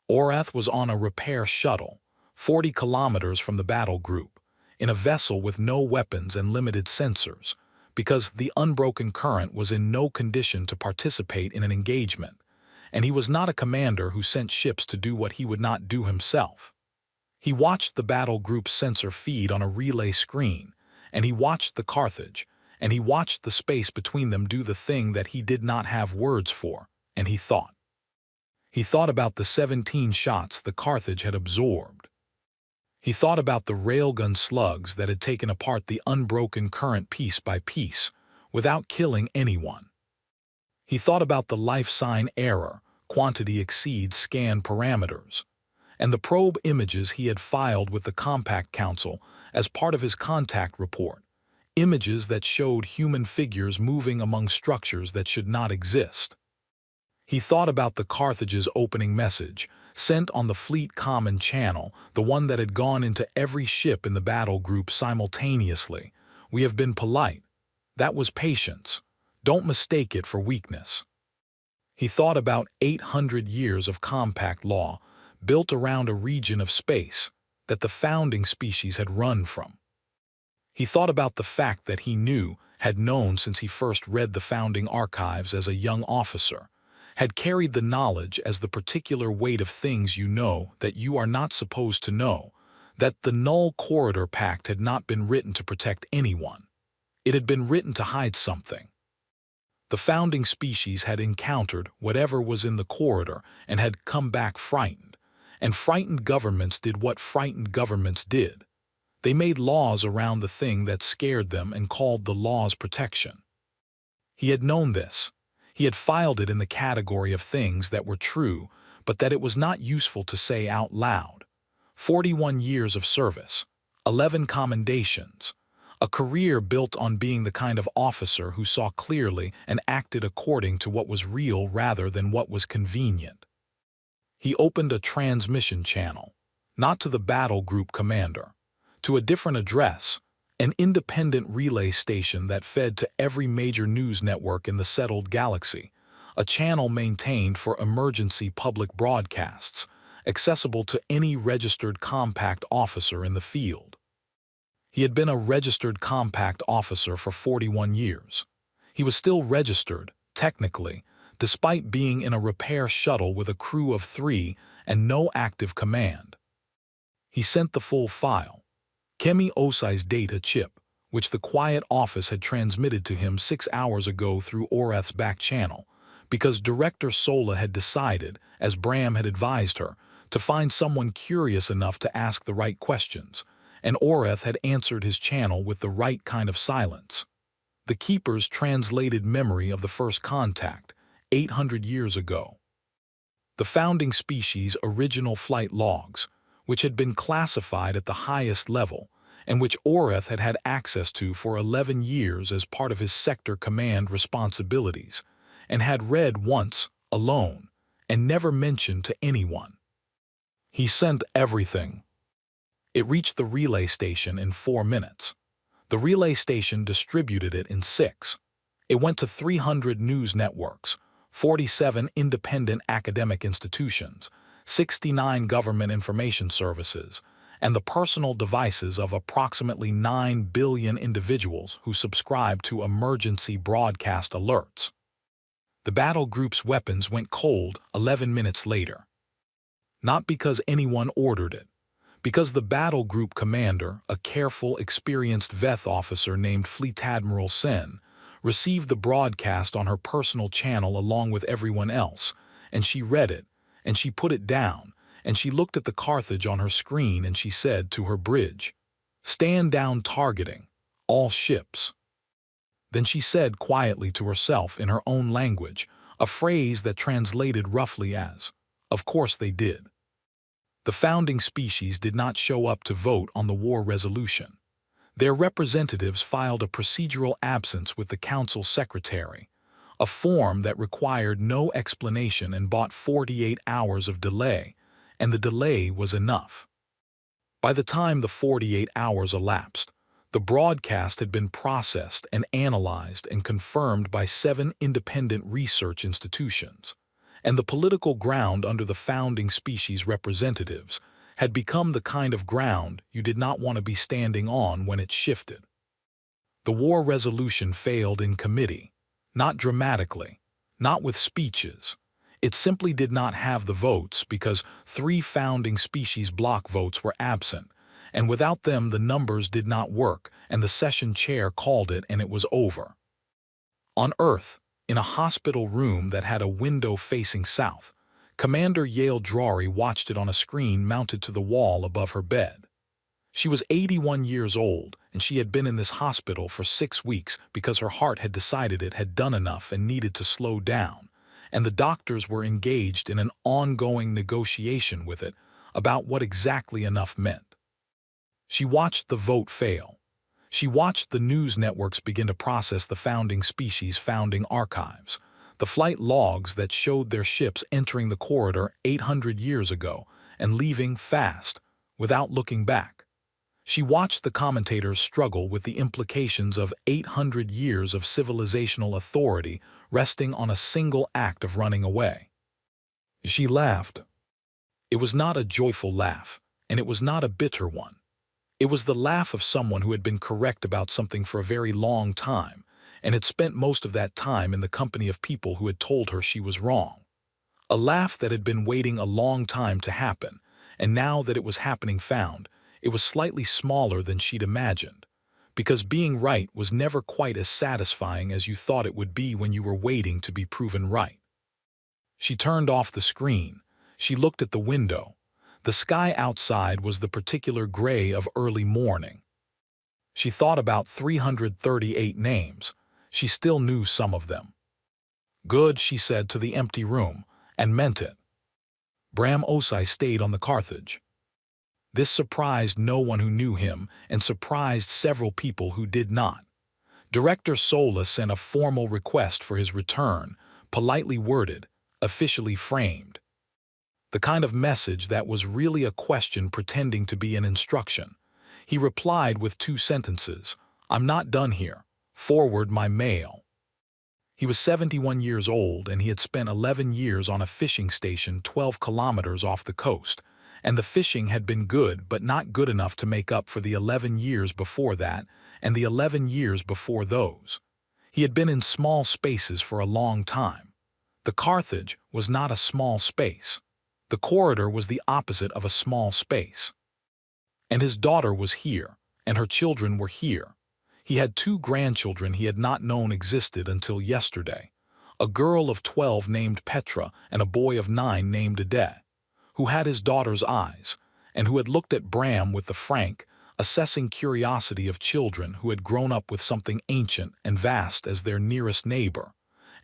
Orath was on a repair shuttle, 40 kilometers from the battle group, in a vessel with no weapons and limited sensors, because the unbroken current was in no condition to participate in an engagement, and he was not a commander who sent ships to do what he would not do himself. He watched the battle group's sensor feed on a relay screen, and he watched the Carthage, and he watched the space between them do the thing that he did not have words for, and he thought. He thought about the 17 shots the Carthage had absorbed. He thought about the railgun slugs that had taken apart the unbroken current piece by piece, without killing anyone. He thought about the life sign error, quantity exceeds scan parameters, and the probe images he had filed with the Compact Council as part of his contact report, images that showed human figures moving among structures that should not exist. He thought about the Carthage's opening message, sent on the Fleet Common Channel, the one that had gone into every ship in the battle group simultaneously. "We have been polite." That was patience. Don't mistake it for weakness. He thought about 800 years of compact law, built around a region of space that the founding species had run from. He thought about the fact that he had known since he first read the founding archives as a young officer, had carried the knowledge as the particular weight of things you know that you are not supposed to know, that the Null Corridor Pact had not been written to protect anyone. It had been written to hide something. The founding species had encountered whatever was in the corridor and had come back frightened, and frightened governments did what frightened governments did. They made laws around the thing that scared them and called the laws protection. He had known this. He had filed it in the category of things that were true, but that it was not useful to say out loud. 41 years of service, 11 commendations, A career built on being the kind of officer who saw clearly and acted according to what was real rather than what was convenient. He opened a transmission channel, not to the battle group commander, to a different address, an independent relay station that fed to every major news network in the settled galaxy, a channel maintained for emergency public broadcasts, accessible to any registered compact officer in the field. He had been a registered compact officer for 41 years. He was still registered, technically, despite being in a repair shuttle with a crew of 3 and no active command. He sent the full file, Kemi Osai's data chip, which the quiet office had transmitted to him 6 hours ago through Oreth's back channel, because Director Sola had decided, as Bram had advised her, to find someone curious enough to ask the right questions, and Oreth had answered his channel with the right kind of silence. The Keeper's translated memory of the first contact, 800 years ago. The founding species' original flight logs, which had been classified at the highest level, and which Oreth had had access to for 11 years as part of his sector command responsibilities, and had read once, alone, and never mentioned to anyone. He sent everything. It reached the relay station in 4 minutes. The relay station distributed it in 6. It went to 300 news networks, 47 independent academic institutions, 69 government information services, and the personal devices of approximately 9 billion individuals who subscribe to emergency broadcast alerts. The battle group's weapons went cold 11 minutes later. Not because anyone ordered it, because the battle group commander, a careful, experienced Veth officer named Fleet Admiral Sen, received the broadcast on her personal channel along with everyone else, and she read it, and she put it down, and she looked at the Carthage on her screen and she said to her bridge, "Stand down targeting, all ships." Then she said quietly to herself in her own language, a phrase that translated roughly as, "Of course they did." The founding species did not show up to vote on the war resolution. Their representatives filed a procedural absence with the council secretary, a form that required no explanation and bought 48 hours of delay, and the delay was enough. By the time the 48 hours elapsed, the broadcast had been processed and analyzed and confirmed by 7 independent research institutions, and the political ground under the founding species representatives had become the kind of ground you did not want to be standing on when it shifted. The war resolution failed in committee, not dramatically, not with speeches. It simply did not have the votes because 3 founding species block votes were absent, and without them the numbers did not work, and the session chair called it and it was over. On Earth, in a hospital room that had a window facing south, Commander Yale Drury watched it on a screen mounted to the wall above her bed. She was 81 years old, and she had been in this hospital for 6 weeks because her heart had decided it had done enough and needed to slow down, and the doctors were engaged in an ongoing negotiation with it about what exactly enough meant. She watched the vote fail. She watched the news networks begin to process the founding species' founding archives, the flight logs that showed their ships entering the corridor 800 years ago and leaving fast, without looking back. She watched the commentators struggle with the implications of 800 years of civilizational authority resting on a single act of running away. She laughed. It was not a joyful laugh, and it was not a bitter one. It was the laugh of someone who had been correct about something for a very long time, and had spent most of that time in the company of people who had told her she was wrong. A laugh that had been waiting a long time to happen, and now that it was happening found, it was slightly smaller than she'd imagined, because being right was never quite as satisfying as you thought it would be when you were waiting to be proven right. She turned off the screen. She looked at the window. The sky outside was the particular gray of early morning. She thought about 338 names. She still knew some of them. "Good," she said to the empty room, and meant it. Bram Osai stayed on the Carthage. This surprised no one who knew him and surprised several people who did not. Director Sola sent a formal request for his return, politely worded, officially framed. The kind of message that was really a question pretending to be an instruction. He replied with 2 sentences, "I'm not done here. Forward my mail." He was 71 years old and he had spent 11 years on a fishing station 12 kilometers off the coast, and the fishing had been good but not good enough to make up for the 11 years before that and the 11 years before those. He had been in small spaces for a long time. The Carthage was not a small space. The corridor was the opposite of a small space. And his daughter was here, and her children were here. He had 2 grandchildren he had not known existed until yesterday, a girl of 12 named Petra and a boy of 9 named Ade, who had his daughter's eyes, and who had looked at Bram with the frank, assessing curiosity of children who had grown up with something ancient and vast as their nearest neighbor,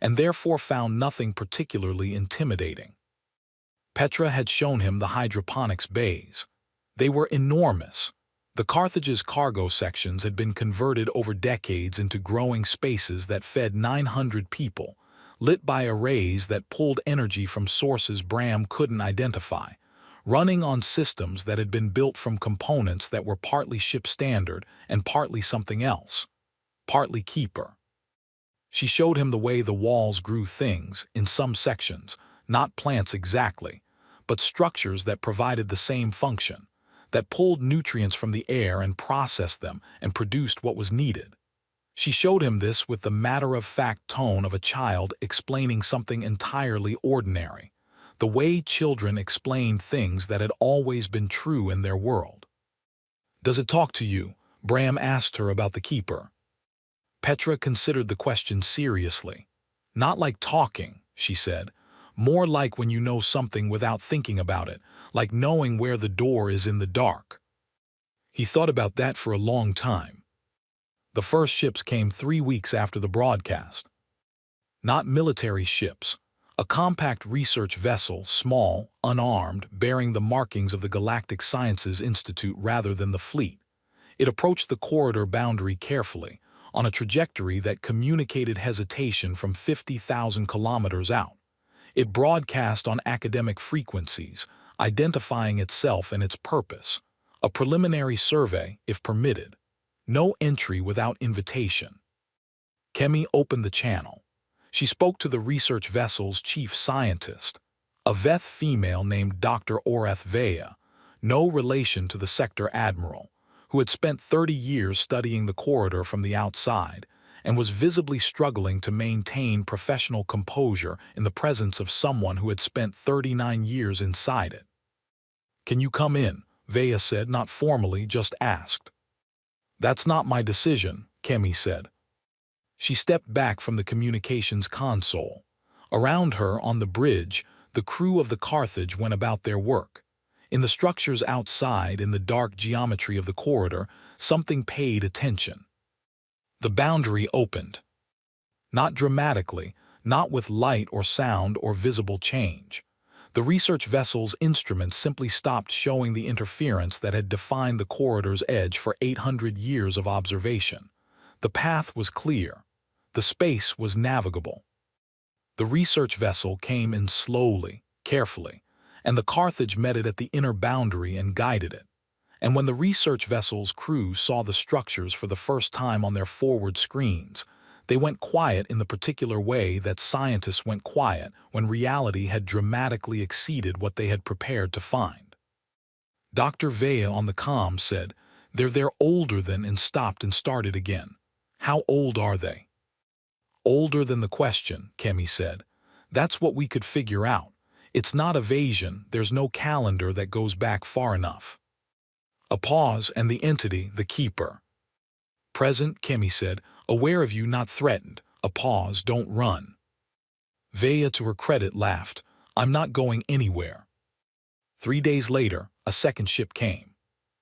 and therefore found nothing particularly intimidating. Petra had shown him the hydroponics bays. They were enormous. The Carthage's cargo sections had been converted over decades into growing spaces that fed 900 people, lit by arrays that pulled energy from sources Bram couldn't identify, running on systems that had been built from components that were partly ship standard and partly something else, partly Keeper. She showed him the way the walls grew things, in some sections, not plants exactly, but structures that provided the same function, that pulled nutrients from the air and processed them and produced what was needed. She showed him this with the matter-of-fact tone of a child explaining something entirely ordinary, the way children explained things that had always been true in their world. "Does it talk to you?" Bram asked her about the Keeper. Petra considered the question seriously. "Not like talking," she said. "More like when you know something without thinking about it, like knowing where the door is in the dark." He thought about that for a long time. The first ships came 3 weeks after the broadcast. Not military ships. A compact research vessel, small, unarmed, bearing the markings of the Galactic Sciences Institute rather than the fleet. It approached the corridor boundary carefully, on a trajectory that communicated hesitation from 50,000 kilometers out. It broadcast on academic frequencies, identifying itself and its purpose. A preliminary survey, if permitted. No entry without invitation. Kemi opened the channel. She spoke to the research vessel's chief scientist, a Veth female named Dr. Oreth Vea, no relation to the sector admiral, who had spent 30 years studying the corridor from the outside and was visibly struggling to maintain professional composure in the presence of someone who had spent 39 years inside it. "Can you come in?" Vea said, not formally, just asked. "That's not my decision," Kemi said. She stepped back from the communications console. Around her, on the bridge, the crew of the Carthage went about their work. In the structures outside, in the dark geometry of the corridor, something paid attention. The boundary opened. Not dramatically, not with light or sound or visible change. The research vessel's instruments simply stopped showing the interference that had defined the corridor's edge for 800 years of observation. The path was clear. The space was navigable. The research vessel came in slowly, carefully, and the Carthage met it at the inner boundary and guided it. And when the research vessel's crew saw the structures for the first time on their forward screens, they went quiet in the particular way that scientists went quiet when reality had dramatically exceeded what they had prepared to find. Dr. Vea on the comm said, They're older than," and stopped and started again. "How old are they?" "Older than the question," Kemi said. "That's what we could figure out. It's not evasion, there's no calendar that goes back far enough." A pause, and the entity, the Keeper. "Present," Kemi said, "aware of you, not threatened." A pause, "Don't run." Vea, to her credit, laughed. "I'm not going anywhere." 3 days later, a second ship came.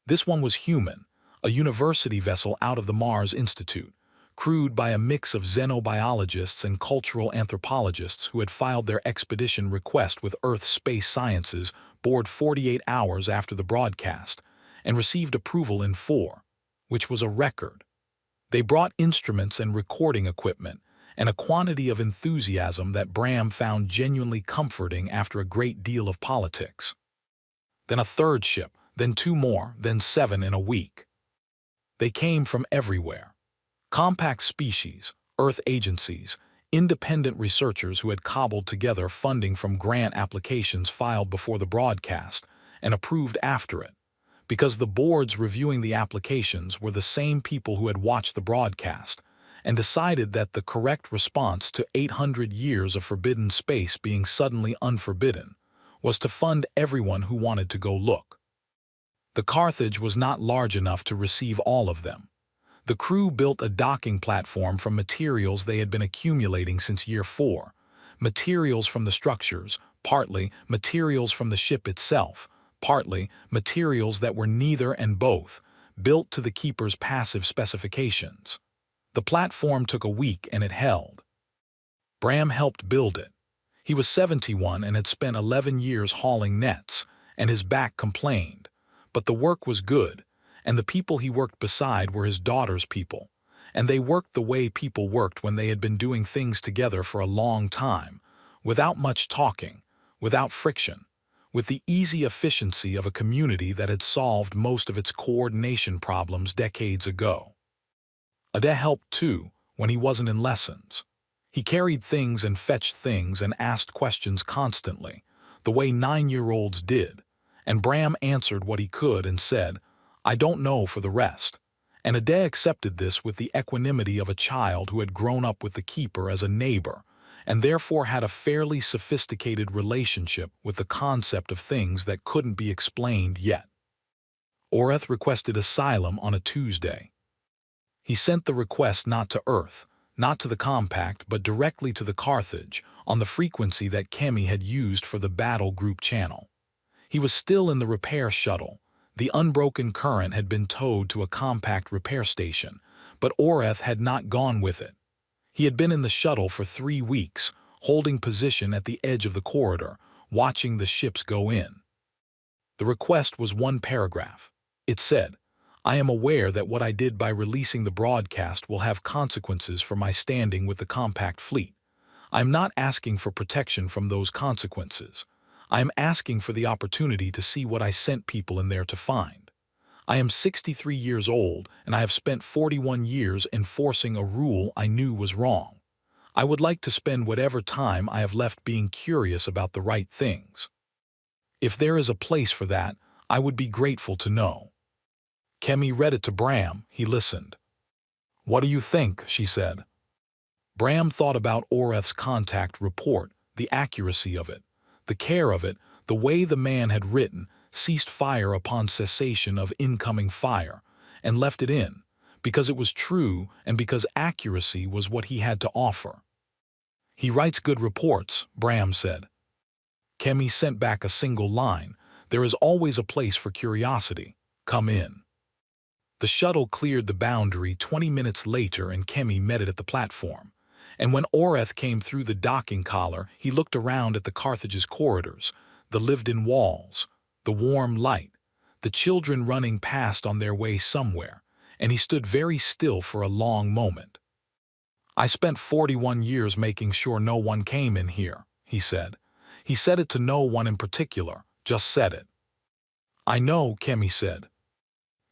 This one was human, a university vessel out of the Mars Institute, crewed by a mix of xenobiologists and cultural anthropologists who had filed their expedition request with Earth Space Sciences board 48 hours after the broadcast, and received approval in 4, which was a record. They brought instruments and recording equipment, and a quantity of enthusiasm that Bram found genuinely comforting after a great deal of politics. Then a third ship, then 2 more, then 7 in a week. They came from everywhere. Compact species, Earth agencies, independent researchers who had cobbled together funding from grant applications filed before the broadcast and approved after it, because the boards reviewing the applications were the same people who had watched the broadcast and decided that the correct response to 800 years of forbidden space being suddenly unforbidden was to fund everyone who wanted to go look. The Carthage was not large enough to receive all of them. The crew built a docking platform from materials they had been accumulating since year 4, materials from the structures, partly materials from the ship itself, partly materials that were neither and both, built to the keeper's passive specifications. The platform took a week and it held. Bram helped build it. He was 71 and had spent 11 years hauling nets, and his back complained. But the work was good, and the people he worked beside were his daughter's people, and they worked the way people worked when they had been doing things together for a long time, without much talking, without friction, with the easy efficiency of a community that had solved most of its coordination problems decades ago. Ade helped too, when he wasn't in lessons. He carried things and fetched things and asked questions constantly, the way 9-year-olds did, and Bram answered what he could and said, "I don't know for the rest." And Ade accepted this with the equanimity of a child who had grown up with the keeper as a neighbor, and therefore had a fairly sophisticated relationship with the concept of things that couldn't be explained yet. Oreth requested asylum on a Tuesday. He sent the request not to Earth, not to the Compact, but directly to the Carthage, on the frequency that Kemi had used for the battle group channel. He was still in the repair shuttle. The unbroken current had been towed to a Compact repair station, but Oreth had not gone with it. He had been in the shuttle for 3 weeks, holding position at the edge of the corridor, watching the ships go in. The request was 1 paragraph. It said, "I am aware that what I did by releasing the broadcast will have consequences for my standing with the Compact fleet. I am not asking for protection from those consequences. I am asking for the opportunity to see what I sent people in there to find. I am 63 years old, and I have spent 41 years enforcing a rule I knew was wrong. I would like to spend whatever time I have left being curious about the right things. If there is a place for that, I would be grateful to know." Kemi read it to Bram. He listened. "What do you think?" she said. Bram thought about Oreth's contact report, the accuracy of it, the care of it, the way the man had written, ceased fire upon cessation of incoming fire, and left it in, because it was true and because accuracy was what he had to offer. "He writes good reports," Bram said. Kemi sent back a single line, "There is always a place for curiosity. Come in." The shuttle cleared the boundary 20 minutes later and Kemi met it at the platform. And when Oreth came through the docking collar, he looked around at the Carthage's corridors, the lived-in walls, the warm light, the children running past on their way somewhere, and he stood very still for a long moment. "I spent 41 years making sure no one came in here," he said. He said it to no one in particular, just said it. "I know," Kemi said.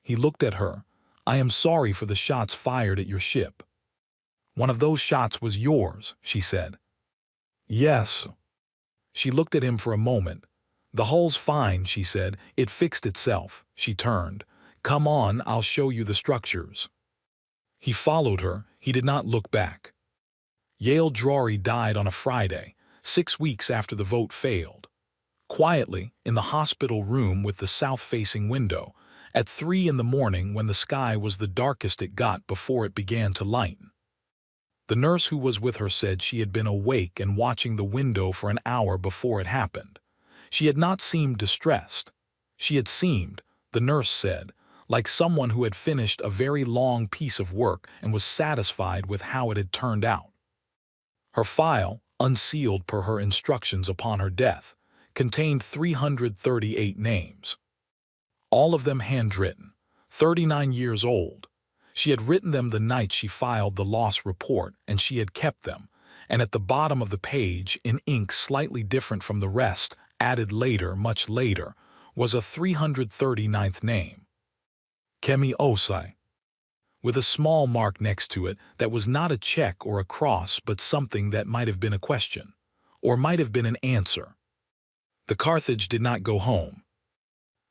He looked at her. "I am sorry for the shots fired at your ship." "One of those shots was yours," she said. "Yes." She looked at him for a moment. "The hull's fine," she said. "It fixed itself." She turned. "Come on, I'll show you the structures." He followed her. He did not look back. Yale Drury died on a Friday, 6 weeks after the vote failed. Quietly, in the hospital room with the south-facing window, at 3 in the morning when the sky was the darkest it got before it began to lighten. The nurse who was with her said she had been awake and watching the window for an hour before it happened. She had not seemed distressed. She had seemed, the nurse said, like someone who had finished a very long piece of work and was satisfied with how it had turned out. Her file, unsealed per her instructions upon her death, contained 338 names. All of them handwritten, 39 years old. She had written them the night she filed the loss report, and she had kept them, and at the bottom of the page, in ink slightly different from the rest, added later, much later, was a 339th name. Kemi Osai, with a small mark next to it that was not a check or a cross but something that might have been a question, or might have been an answer. The Carthage did not go home.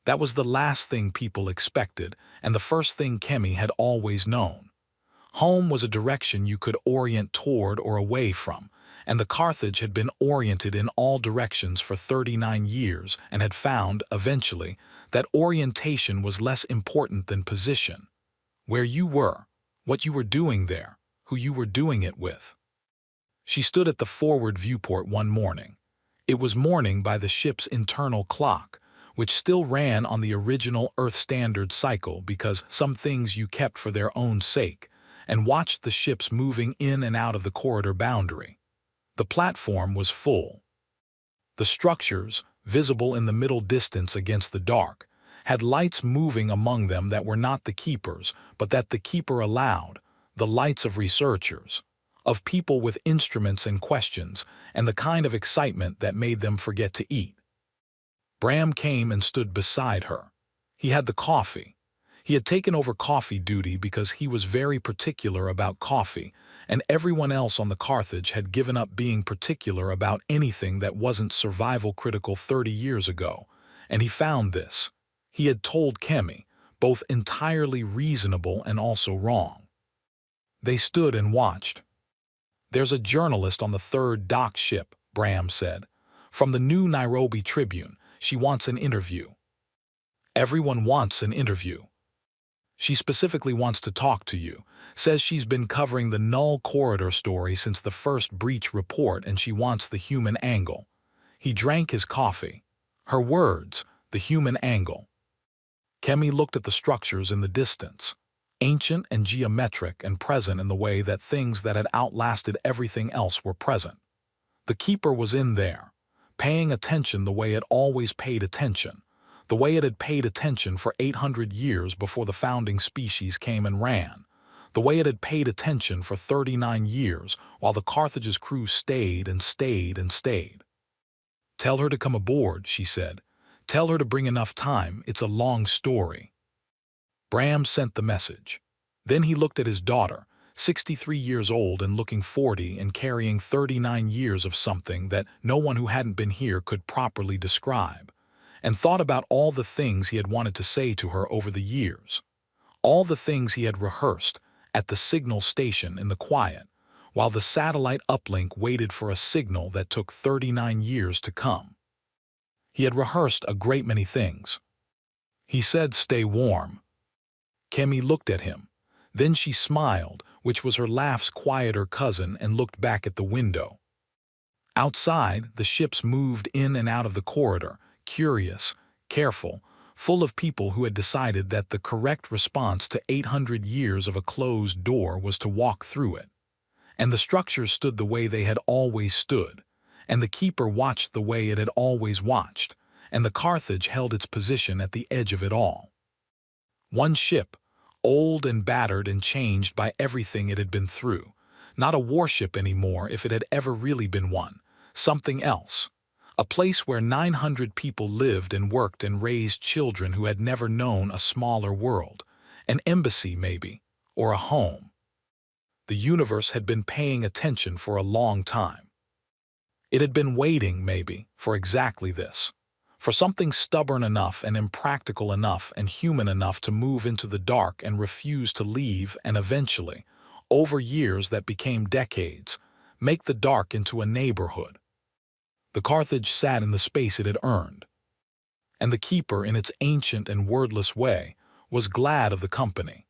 That was the last thing people expected, and the first thing Kemi had always known. Home was a direction you could orient toward or away from, and the Carthage had been oriented in all directions for 39 years and had found, eventually, that orientation was less important than position. Where you were, what you were doing there, who you were doing it with. She stood at the forward viewport one morning. It was morning by the ship's internal clock, which still ran on the original Earth Standard cycle because some things you kept for their own sake, and watched the ships moving in and out of the corridor boundary. The platform was full. The structures, visible in the middle distance against the dark, had lights moving among them that were not the keepers, but that the keeper allowed, the lights of researchers, of people with instruments and questions, and the kind of excitement that made them forget to eat. Bram came and stood beside her. He had the coffee. He had taken over coffee duty because he was very particular about coffee, and everyone else on the Carthage had given up being particular about anything that wasn't survival critical 30 years ago, and he found this. He had told Kemi, both entirely reasonable and also wrong. They stood and watched. "There's a journalist on the third dock ship," Bram said. "From the New Nairobi Tribune. She wants an interview." "Everyone wants an interview." "She specifically wants to talk to you. Says she's been covering the Null Corridor story since the first breach report and she wants the human angle." He drank his coffee. Her words, the human angle. Kemi looked at the structures in the distance, ancient and geometric and present in the way that things that had outlasted everything else were present. The keeper was in there, paying attention the way it always paid attention, the way it had paid attention for 800 years before the founding species came and ran, the way it had paid attention for 39 years while the Carthage's crew stayed and stayed and stayed. "Tell her to come aboard," she said. "Tell her to bring enough time. It's a long story." Bram sent the message. Then he looked at his daughter, 63 years old and looking 40 and carrying 39 years of something that no one who hadn't been here could properly describe, and thought about all the things he had wanted to say to her over the years, all the things he had rehearsed at the signal station in the quiet, while the satellite uplink waited for a signal that took 39 years to come. He had rehearsed a great many things. He said, "Stay warm." Kemi looked at him. Then she smiled, which was her laugh's quieter cousin, and looked back at the window. Outside, the ships moved in and out of the corridor, curious, careful, full of people who had decided that the correct response to 800 years of a closed door was to walk through it. And the structures stood the way they had always stood, and the keeper watched the way it had always watched, and the Carthage held its position at the edge of it all. One ship, old and battered and changed by everything it had been through, not a warship anymore if it had ever really been one, something else. A place where 900 people lived and worked and raised children who had never known a smaller world, an embassy maybe, or a home. The universe had been paying attention for a long time. It had been waiting, maybe, for exactly this, for something stubborn enough and impractical enough and human enough to move into the dark and refuse to leave and eventually, over years that became decades, make the dark into a neighborhood. The Carthage sat in the space it had earned, and the keeper, in its ancient and wordless way, was glad of the company.